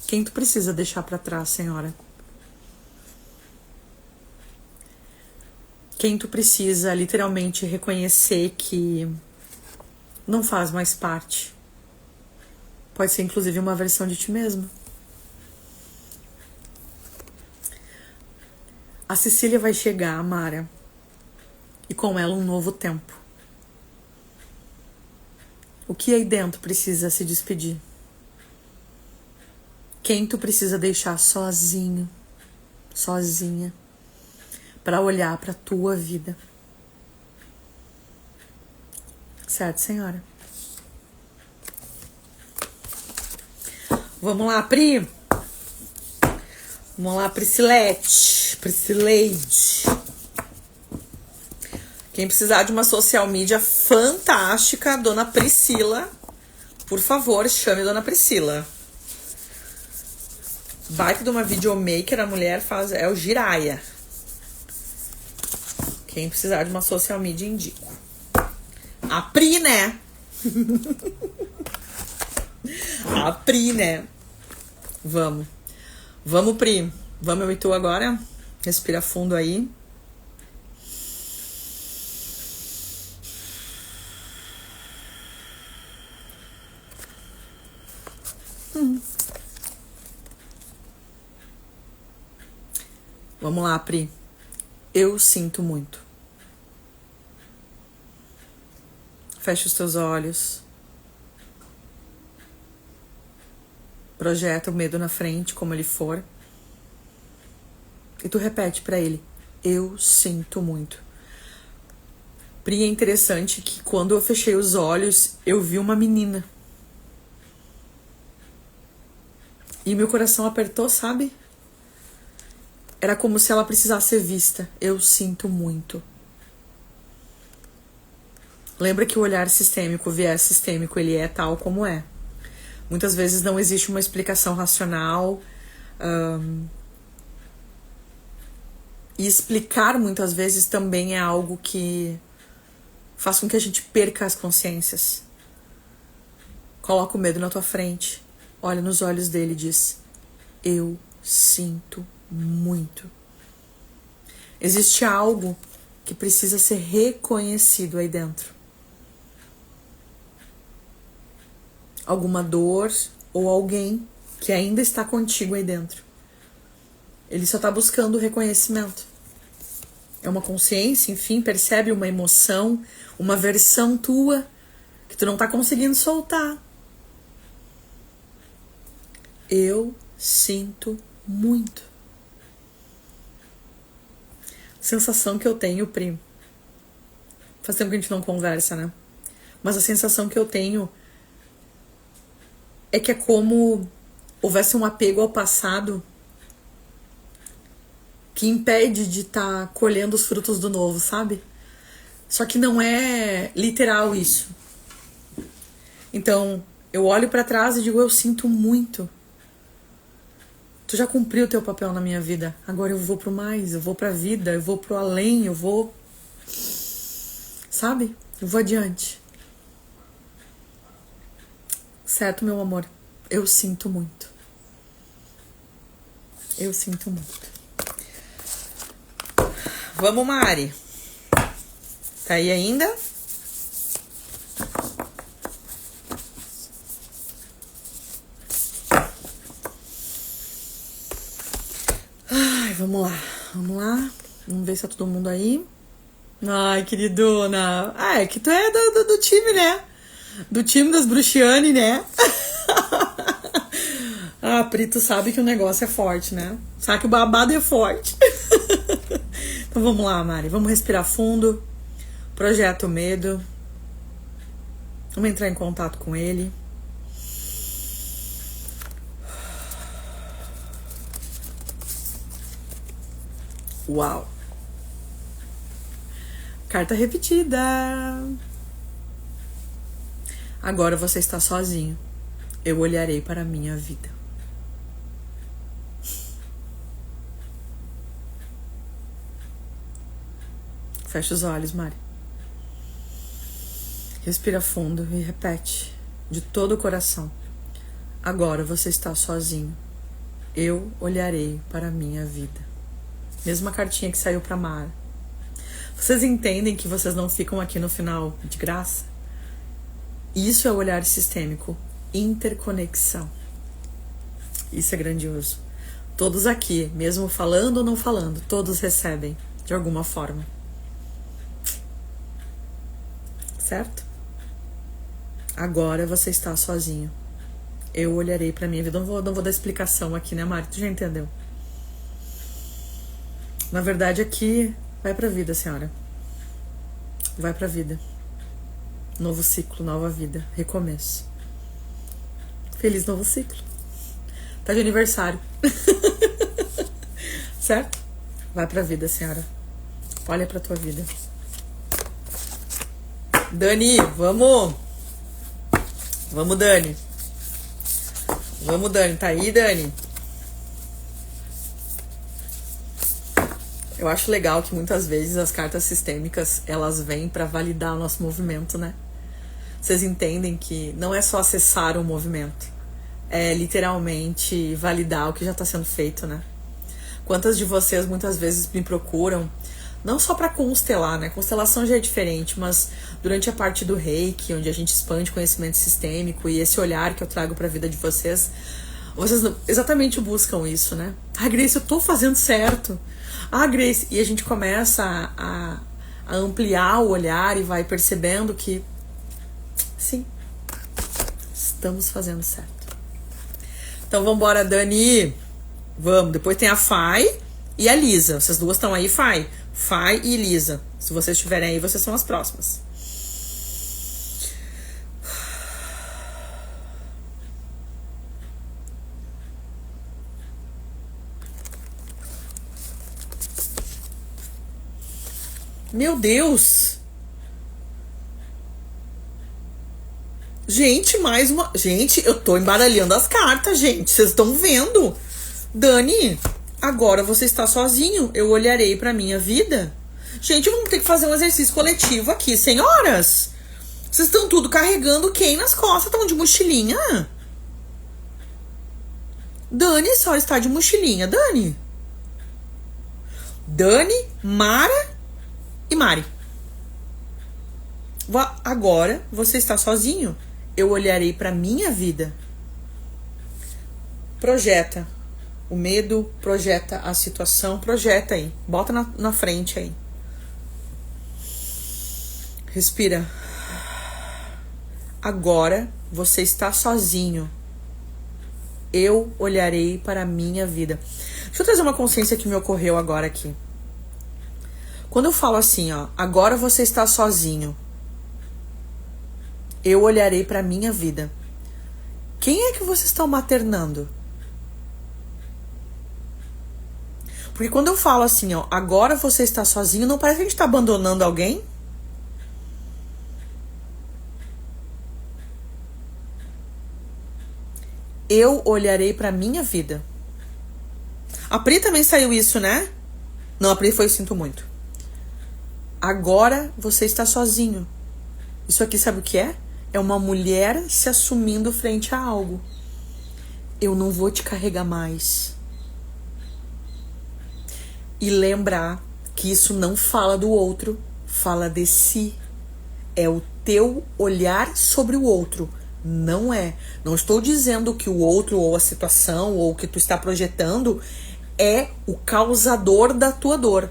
Quem tu precisa deixar para trás, Senhora? Quem tu precisa literalmente reconhecer que não faz mais parte? Pode ser inclusive uma versão de ti mesmo. A Cecília vai chegar, Mara, e com ela um novo tempo. O que aí dentro precisa se despedir? Quem tu precisa deixar sozinho, sozinha, para olhar para tua vida? Certo, Senhora? Vamos lá, Pri. Vamos lá, Priscileide. Quem precisar de uma social media fantástica, Dona Priscila, por favor, chame a Dona Priscila. Baita de uma videomaker, a mulher faz, é o Jiraya. Quem precisar de uma social media, indico. A Pri, né? A Pri, né? Vamos, Pri. Vamos, eu e tu agora. Respira fundo aí. Vamos lá, Pri. Eu sinto muito. Fecha os teus olhos. Projeta o medo na frente, como ele for. E tu repete pra ele: eu sinto muito. Pri, é interessante que quando eu fechei os olhos, eu vi uma menina. E meu coração apertou, sabe? Era como se ela precisasse ser vista. Eu sinto muito. Lembra que o olhar sistêmico, o viés sistêmico, ele é tal como é. Muitas vezes não existe uma explicação racional. E explicar muitas vezes também é algo que faz com que a gente perca as consciências. Coloca o medo na tua frente, olha nos olhos dele e diz: eu sinto muito. Existe algo que precisa ser reconhecido aí dentro. Alguma dor ou alguém que ainda está contigo aí dentro. Ele só está buscando reconhecimento. É uma consciência, enfim, percebe uma emoção, uma versão tua que tu não está conseguindo soltar. Eu sinto muito. Sensação que eu tenho, primo. Faz tempo que a gente não conversa, né? Mas a sensação que eu tenho é que é como houvesse um apego ao passado que impede de estar colhendo os frutos do novo, sabe? Só que não é literal isso. Então, eu olho pra trás e digo: eu sinto muito. Tu já cumpriu o teu papel na minha vida. Agora eu vou pro mais, eu vou pra vida, eu vou pro além, eu vou... Sabe? Eu vou adiante. Certo, meu amor? Eu sinto muito. Eu sinto muito. Vamos, Mari. Tá aí ainda? Ai, vamos lá. Vamos lá. Vamos ver se tá todo mundo aí. Ai, queridona. Ah, é que tu é do time, né? Do time das Bruxiane, né? Ah, Pri, tu sabe que o negócio é forte, né? Sabe que o babado é forte. Então vamos lá, Mari. Vamos respirar fundo. Projeta o medo. Vamos entrar em contato com ele. Uau! Carta repetida. Agora você está sozinho. Eu olharei para a minha vida. Fecha os olhos, Mari. Respira fundo e repete de todo o coração. Agora você está sozinho. Eu olharei para a minha vida. Mesma cartinha que saiu para Mara. Vocês entendem que vocês não ficam aqui no final de graça? Isso é o olhar sistêmico. Interconexão. Isso é grandioso. Todos aqui, mesmo falando ou não falando, todos recebem de alguma forma. Certo? Agora você está sozinho. Eu olharei pra minha vida. Não vou dar explicação aqui, né, Mari? Tu já entendeu? Na verdade, aqui, vai pra vida, senhora. Vai pra vida. Novo ciclo, nova vida. Recomeço. Feliz novo ciclo. Tá de aniversário. Certo? Vai pra vida, senhora. Olha pra tua vida. Dani, vamos. Vamos, Dani. Vamos, Dani. Tá aí, Dani? Eu acho legal que muitas vezes as cartas sistêmicas, elas vêm pra validar o nosso movimento, né? Vocês entendem que não é só acessar o movimento. É literalmente validar o que já tá sendo feito, né? Quantas de vocês muitas vezes me procuram, não só para constelar, né? Constelação já é diferente, mas durante a parte do Reiki, onde a gente expande conhecimento sistêmico e esse olhar que eu trago para a vida de vocês, vocês exatamente buscam isso, né? Ah, Grace, eu tô fazendo certo. Ah, Grace, e a gente começa a ampliar o olhar e vai percebendo que sim, estamos fazendo certo. Então vambora, Dani. Vamos, depois tem a Fai e a Lisa. Essas duas estão aí, Fai e Lisa. Se vocês estiverem aí, vocês são as próximas. Meu Deus! Gente, mais uma... Gente, eu tô embaralhando as cartas, gente. Vocês estão vendo? Dani, Agora você está sozinho, eu olharei para minha vida. Gente, vamos ter que fazer um exercício coletivo aqui, senhoras. Vocês estão tudo carregando quem nas costas? Estão de mochilinha? Dani só está de mochilinha. Dani, Mara e Mari. Agora você está sozinho. Eu olharei para minha vida. Projeta o medo, projeta a situação, projeta aí. Bota na frente aí. Respira. Agora você está sozinho. Eu olharei para a minha vida. Deixa eu trazer uma consciência que me ocorreu agora aqui. Quando eu falo assim, ó, agora você está sozinho. Eu olharei para a minha vida. Quem é que vocês estão maternando? Porque quando eu falo assim, ó, agora você está sozinho, não parece que a gente está abandonando alguém? Eu olharei pra minha vida. A Pri também saiu isso, né? Não, a Pri foi sinto muito. Agora você está sozinho. Isso aqui sabe o que é? É uma mulher se assumindo frente a algo. Eu não vou te carregar mais. E lembrar que isso não fala do outro, fala de si. É o teu olhar sobre o outro. Não é. Não estou dizendo que o outro ou a situação ou o que tu está projetando é o causador da tua dor.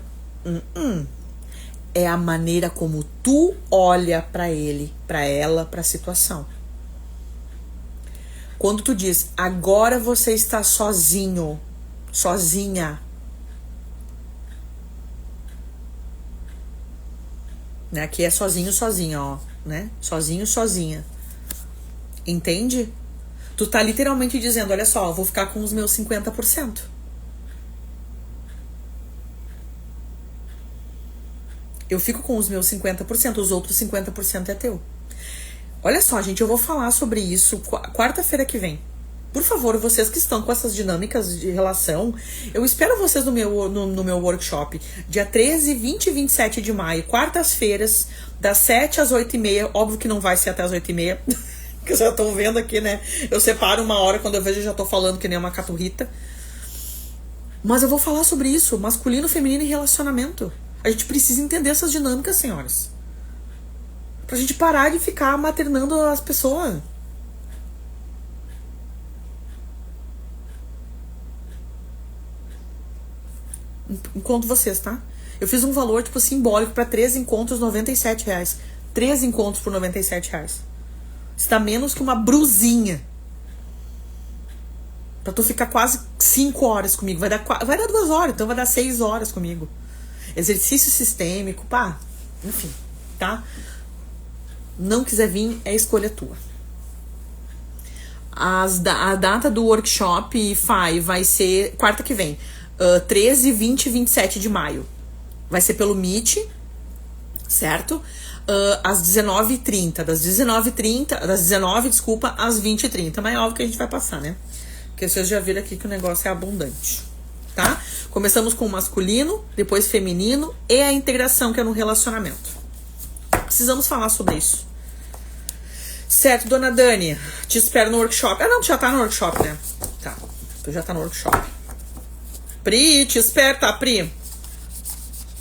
É a maneira como tu olha para ele, para ela, para a situação. Quando tu diz, agora você está sozinho, sozinha. Né? Aqui é sozinho, sozinha, ó. Né? Sozinho, sozinha. Entende? Tu tá literalmente dizendo, olha só, eu vou ficar com os meus 50%. Eu fico com os meus 50%, os outros 50% é teu. Olha só, gente, eu vou falar sobre isso quarta-feira que vem. Por favor, vocês que estão com essas dinâmicas de relação, eu espero vocês no meu workshop, dia 13, 20 e 27 de maio, quartas-feiras, das 7 às 8h30. Óbvio que não vai ser até às 8h30, que vocês já estão vendo aqui, né? Eu separo uma hora, quando eu vejo eu já tô falando que nem uma caturrita. Mas eu vou falar sobre isso, masculino, feminino e relacionamento. A gente precisa entender essas dinâmicas, senhoras. Pra gente parar de ficar maternando as pessoas. Encontro vocês, tá? Eu fiz um valor, tipo, simbólico pra 3 encontros, R$97. 3 encontros por R$97. Está menos que uma brusinha. Pra tu ficar quase 5 horas comigo. Vai dar 2 horas, então vai dar 6 horas comigo. Exercício sistêmico, pá. Enfim, tá? Não quiser vir, é escolha tua. A data do workshop vai ser quarta que vem. 13, 20 e 27 de maio. Vai ser pelo Meet, certo? Às 19h30. Das 19, desculpa, às 20h30. Mas é óbvio que a gente vai passar, né? Porque vocês já viram aqui que o negócio é abundante, tá? Começamos com o masculino, depois feminino e a integração, que é no relacionamento. Precisamos falar sobre isso. Certo, dona Dani? Te espero no workshop. Ah, não, tu já tá no workshop, né? Tá, tu já tá no workshop. Pri, te espero, tá, Pri?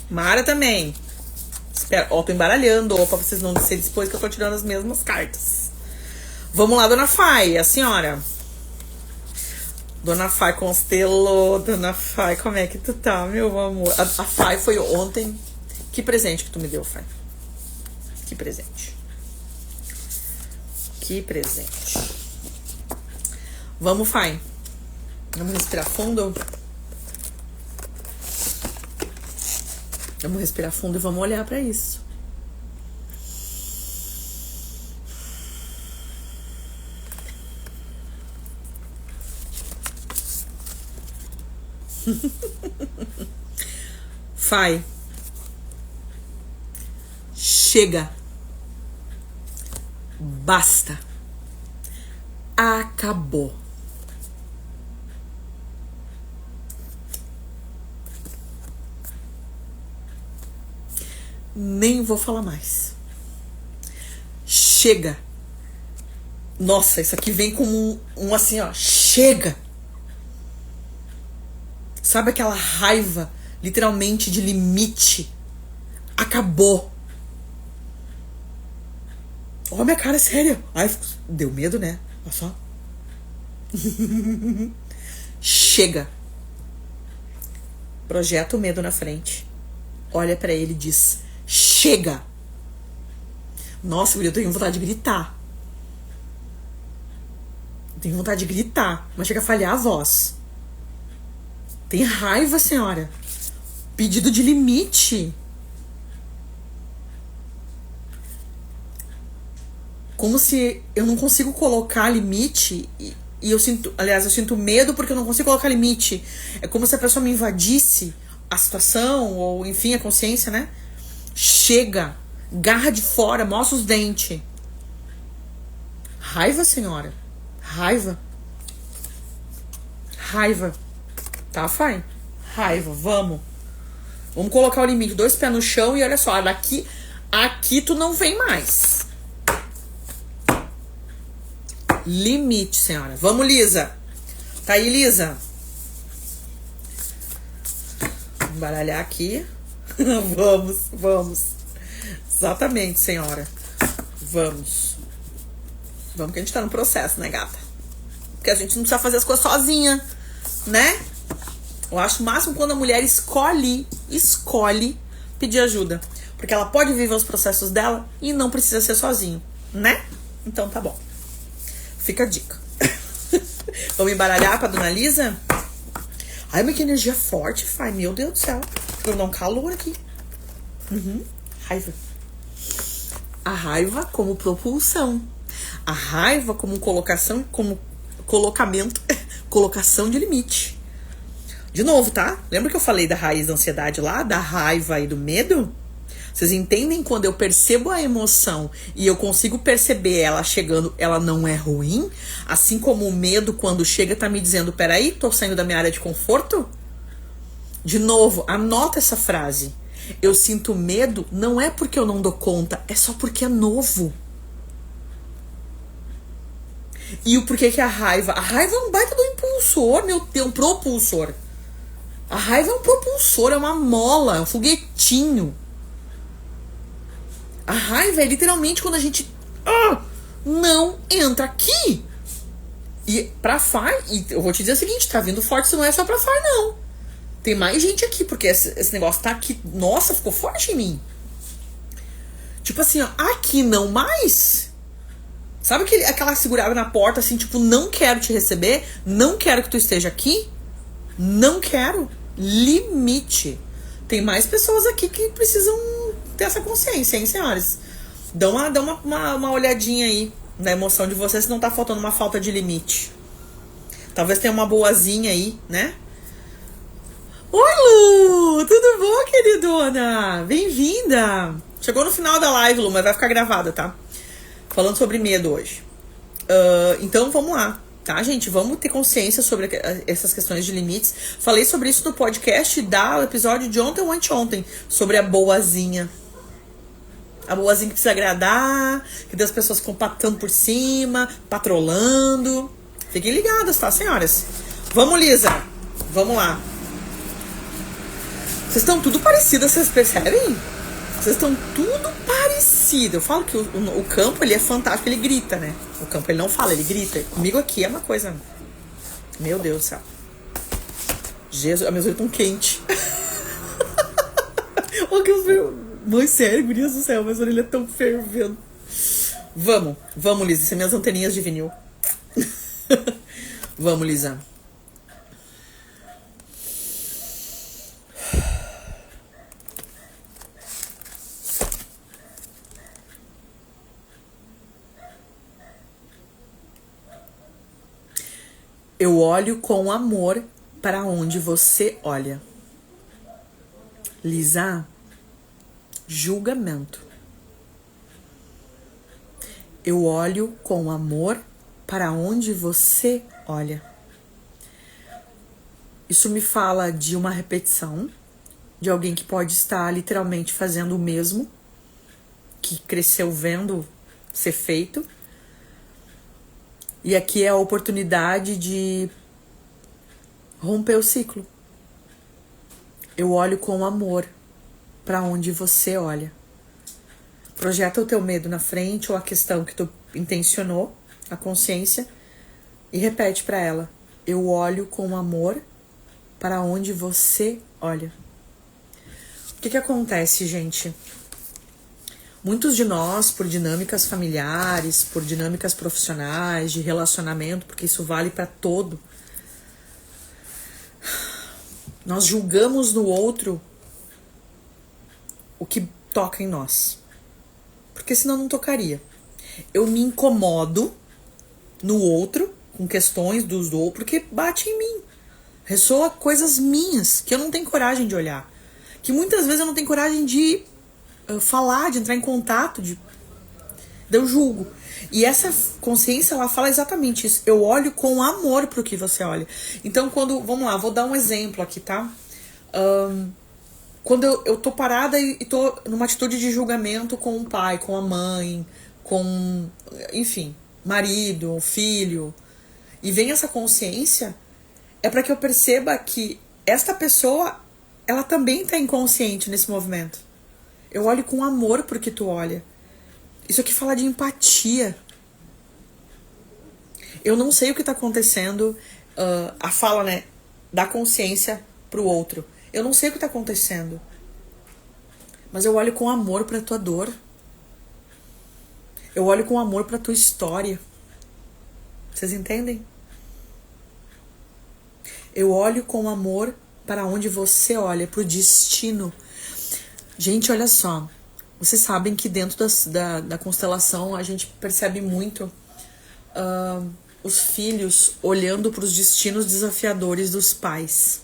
Mara também. Espera, ó, tô embaralhando, ó, pra vocês não disserem depois que eu tô tirando as mesmas cartas. Vamos lá, dona Fai, a senhora. Dona Fai constelou. Dona Fai, como é que tu tá, meu amor? A Fai foi ontem. Que presente que tu me deu, Fai? Que presente. Que presente. Vamos, Fai. Vamos respirar fundo. Vamos respirar fundo e vamos olhar pra isso. Fai. Chega. Basta. Acabou. Nem vou falar mais. Chega. Nossa, isso aqui vem com um assim, ó. Chega. Sabe aquela raiva, literalmente, de limite? Acabou. Olha minha cara, sério. Ai, deu medo, né? Olha só. Chega. Projeta o medo na frente. Olha pra ele e diz: chega. Nossa, eu tenho vontade de gritar. Tenho vontade de gritar, mas chega a falhar a voz. Tem raiva, senhora. Pedido de limite. Como se eu não consigo colocar limite e eu sinto, aliás, eu sinto medo porque eu não consigo colocar limite. É como se a pessoa me invadisse a situação ou, enfim, a consciência, né? Chega. Garra de fora, mostra os dentes. Raiva, senhora. Raiva. Raiva. Tá, fai? Raiva, vamos. Vamos colocar o limite. 2 pés no chão e olha só, daqui, aqui tu não vem mais. Limite, senhora. Vamos, Lisa. Tá aí, Lisa? Vamos baralhar aqui. Vamos. Exatamente, senhora. Vamos que a gente tá no processo, né, gata? Porque a gente não precisa fazer as coisas sozinha, né? Eu acho o máximo quando a mulher escolhe pedir ajuda. Porque ela pode viver os processos dela e não precisa ser sozinho, né? Então tá bom. Fica a dica. Vamos embaralhar pra dona Lisa? Ai, mas que energia forte, Fai. Meu Deus do céu. Vou dar um calor aqui. Raiva. A raiva como propulsão. A raiva como colocação, como colocamento, colocação de limite. De novo, tá? Lembra que eu falei da raiz da ansiedade lá? Da raiva e do medo? Vocês entendem quando eu percebo a emoção e eu consigo perceber ela chegando, ela não é ruim? Assim como o medo, quando chega, tá me dizendo, peraí, tô saindo da minha área de conforto? De novo, anota essa frase. Eu sinto medo não é porque eu não dou conta, é só porque é novo. E o porquê que a raiva? A raiva é um baita do impulsor, meu Deus, um propulsor. A raiva é um propulsor, é uma mola, é um foguetinho. A raiva é literalmente quando a gente não entra aqui. E pra Fai, e eu vou te dizer o seguinte, tá vindo forte, isso não é só pra Fai, não. Tem mais gente aqui, porque esse negócio tá aqui. Nossa, ficou forte em mim. Tipo assim, ó, aqui não mais. Sabe aquela segurada na porta, assim, tipo, não quero te receber, não quero que tu esteja aqui, não quero. Limite. Tem mais pessoas aqui que precisam ter essa consciência, hein, senhores? Dá uma olhadinha aí na emoção de vocês se não tá faltando uma falta de limite. Talvez tenha uma boazinha aí, né? Oi, Lu! Tudo bom, queridona? Bem-vinda! Chegou no final da live, Lu, mas vai ficar gravada, tá? Falando sobre medo hoje. Então, vamos lá, tá, gente? Vamos ter consciência sobre essas questões de limites. Falei sobre isso no podcast do episódio de ontem ou anteontem, sobre a boazinha. A boazinha que precisa agradar, que das pessoas ficam patando por cima, patrolando. Fiquem ligadas, tá, senhoras? Vamos, Lisa. Vamos lá. Vocês estão tudo parecidas, vocês percebem? Vocês estão tudo parecido. Eu falo que o campo, ele é fantástico, ele grita, né? O campo, ele não fala, ele grita. Comigo aqui é uma coisa... Meu Deus do céu. Jesus, as minhas orelhas estão quentes. Olha que os meus... Mãe, sério, gurias do céu, minhas orelhas estão fervendo. Vamos, Lisa. Essas minhas anteninhas de vinil. Vamos, Lisa. Eu olho com amor para onde você olha. Lisa, julgamento. Eu olho com amor para onde você olha. Isso me fala de uma repetição, de alguém que pode estar literalmente fazendo o mesmo, que cresceu vendo ser feito. E aqui é a oportunidade de romper o ciclo. Eu olho com amor para onde você olha. Projeta o teu medo na frente ou a questão que tu intencionou, a consciência, e repete para ela: eu olho com amor para onde você olha. O que acontece, gente? Muitos de nós, por dinâmicas familiares, por dinâmicas profissionais, de relacionamento, porque isso vale para todo, nós julgamos no outro o que toca em nós. Porque senão não tocaria. Eu me incomodo no outro, com questões dos outros, porque bate em mim. Ressoa coisas minhas, que eu não tenho coragem de olhar. Que muitas vezes eu não tenho coragem de falar, de entrar em contato, eu julgo. E essa consciência, ela fala exatamente isso. Eu olho com amor pro que você olha. Então, vamos lá, vou dar um exemplo aqui, tá? Quando eu tô parada e tô numa atitude de julgamento com o pai, com a mãe, com, enfim, marido, filho, e vem essa consciência, é para que eu perceba que esta pessoa, ela também tá inconsciente nesse movimento. Eu olho com amor pro que tu olha. Isso aqui fala de empatia. Eu não sei o que tá acontecendo, a fala, né, da consciência pro outro. Eu não sei o que tá acontecendo. Mas eu olho com amor pra tua dor. Eu olho com amor pra tua história. Vocês entendem? Eu olho com amor para onde você olha, pro destino. Gente, olha só. Vocês sabem que dentro da constelação a gente percebe muito os filhos olhando para os destinos desafiadores dos pais.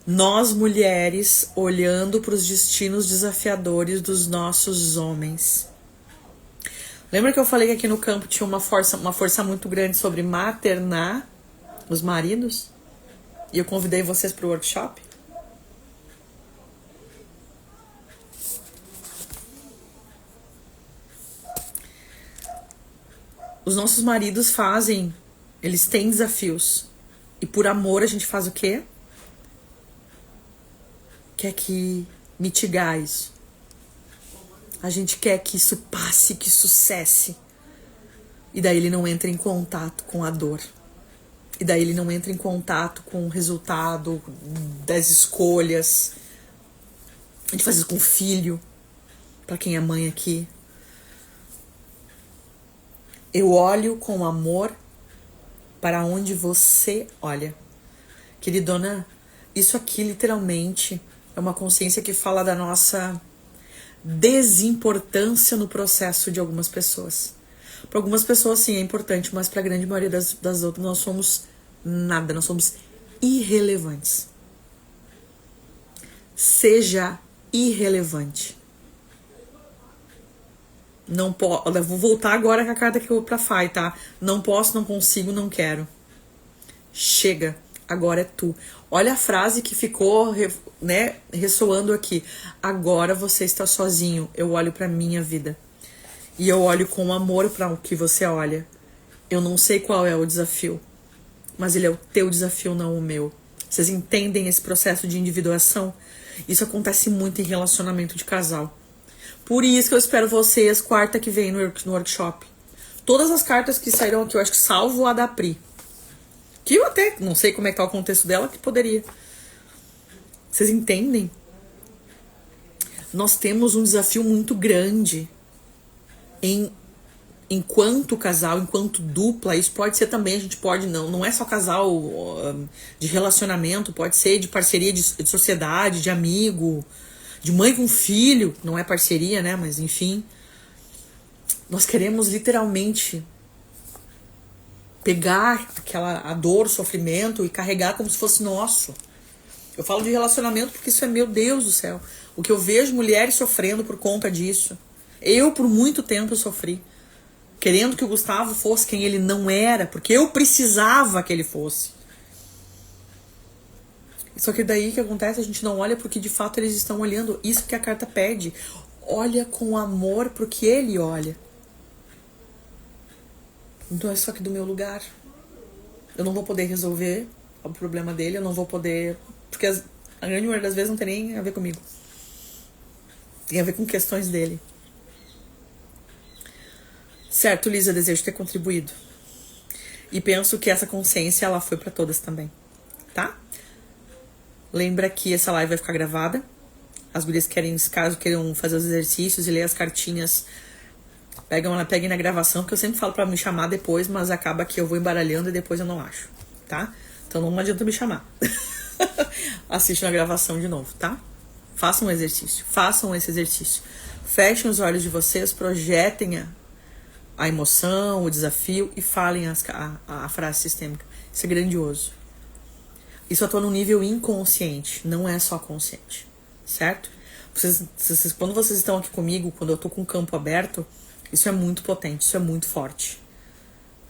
Nós, mulheres, olhando para os destinos desafiadores dos nossos homens. Lembra que eu falei que aqui no campo tinha uma força muito grande sobre maternar os maridos? E eu convidei vocês para o workshop? Os nossos maridos eles têm desafios. E por amor a gente faz o quê? Quer que mitigar isso. A gente quer que isso passe, que isso cesse. E daí ele não entra em contato com a dor. E daí ele não entra em contato com o resultado das escolhas. A gente faz isso com o filho. Pra quem é mãe aqui. Eu olho com amor para onde você olha. Queridona, isso aqui literalmente é uma consciência que fala da nossa desimportância no processo de algumas pessoas. Para algumas pessoas sim é importante, mas para a grande maioria das outras nós somos nada, nós somos irrelevantes. Seja irrelevante. Não posso. Vou voltar agora com a carta que eu vou pra Fai, tá? Não posso, não consigo, não quero. Chega, agora é tu. Olha a frase que ficou, né, ressoando aqui. Agora você está sozinho. Eu olho pra minha vida. E eu olho com amor para o que você olha. Eu não sei qual é o desafio, mas ele é o teu desafio, não o meu. Vocês entendem esse processo de individuação? Isso acontece muito em relacionamento de casal. Por isso que eu espero vocês quarta que vem no workshop. Todas as cartas que saíram aqui, eu acho que salvo a da Pri. Que eu até não sei como é que tá o contexto dela, que poderia. Vocês entendem? Nós temos um desafio muito grande enquanto casal, enquanto dupla. Isso pode ser também, a gente pode, não é só casal de relacionamento, pode ser de parceria de sociedade, de amigo, de mãe com filho, não é parceria, né, mas enfim. Nós queremos literalmente pegar a dor, o sofrimento e carregar como se fosse nosso. Eu falo de relacionamento porque isso é, meu Deus do céu, o que eu vejo mulheres sofrendo por conta disso. Eu, por muito tempo, sofri. Querendo que o Gustavo fosse quem ele não era, porque eu precisava que ele fosse. Só que daí o que acontece? A gente não olha porque de fato eles estão olhando. Isso que a carta pede. Olha com amor pro que ele olha. Então é só que do meu lugar. Eu não vou poder resolver o problema dele, eu não vou poder... Porque a grande maioria das vezes não tem nem a ver comigo. Tem a ver com questões dele. Certo, Lisa, desejo ter contribuído. E penso que essa consciência, ela foi pra todas também. Tá? Lembra que essa live vai ficar gravada. As gurias querem, caso queiram fazer os exercícios e ler as cartinhas, peguem na gravação, porque eu sempre falo pra me chamar depois, mas acaba que eu vou embaralhando e depois eu não acho, tá? Então não adianta me chamar. Assiste na gravação de novo, tá? Façam um exercício, façam esse exercício. Fechem os olhos de vocês, projetem a emoção, o desafio e falem a frase sistêmica. Isso é grandioso. Isso atua no nível inconsciente, não é só consciente, certo? Quando vocês estão aqui comigo, quando eu tô com o campo aberto, isso é muito potente, isso é muito forte.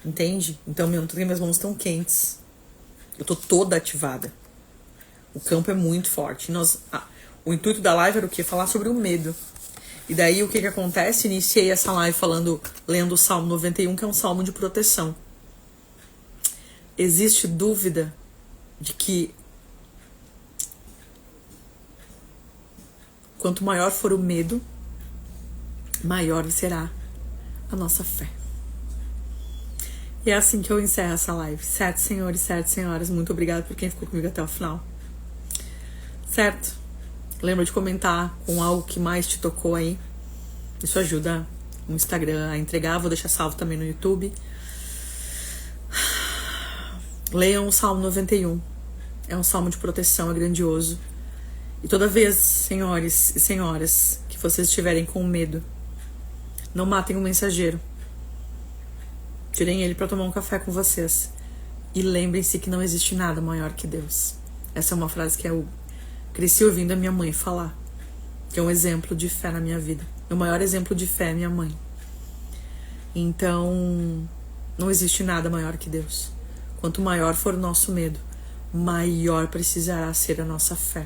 Entende? Então minhas mãos estão quentes. Eu tô toda ativada. O campo é muito forte. O intuito da live era o quê? Falar sobre o medo. E daí o que acontece? Iniciei essa live lendo o Salmo 91, que é um salmo de proteção. Existe dúvida de que quanto maior for o medo, maior será a nossa fé. E é assim que eu encerro essa live. Certo, senhores, certo, senhoras, muito obrigada por quem ficou comigo até o final. Certo? Lembra de comentar com algo que mais te tocou aí. Isso ajuda o Instagram a entregar. Vou deixar salvo também no YouTube. Leiam o Salmo 91. É um salmo de proteção, é grandioso. E toda vez, senhores e senhoras, que vocês estiverem com medo, não matem o mensageiro. Tirem ele para tomar um café com vocês. E lembrem-se que não existe nada maior que Deus. Essa é uma frase que eu cresci ouvindo a minha mãe falar. Que é um exemplo de fé na minha vida. O maior exemplo de fé é minha mãe. Então, não existe nada maior que Deus. Quanto maior for o nosso medo, maior precisará ser a nossa fé.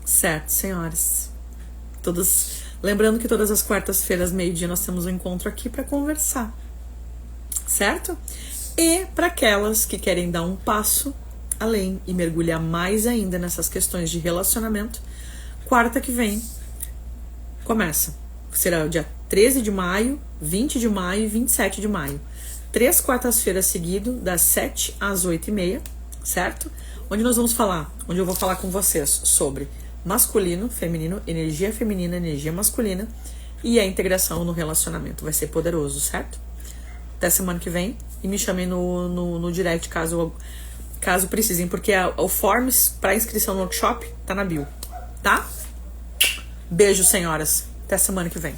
Certo, senhoras? Lembrando que todas as quartas-feiras, meio-dia, nós temos um encontro aqui para conversar. Certo? E para aquelas que querem dar um passo além e mergulhar mais ainda nessas questões de relacionamento, quarta que vem começa. Será o dia 13 de maio, 20 de maio e 27 de maio. 3 quartas-feiras seguidas, das 7 às 8h30, certo? Onde eu vou falar com vocês sobre masculino, feminino, energia masculina e a integração no relacionamento. Vai ser poderoso, certo? Até semana que vem. E me chamem no direct caso precisem, porque o Forms para inscrição no workshop tá na bio, tá? Beijo, senhoras. Até semana que vem.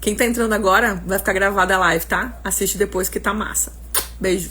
Quem tá entrando agora, vai ficar gravada a live, tá? Assiste depois que tá massa. Beijo.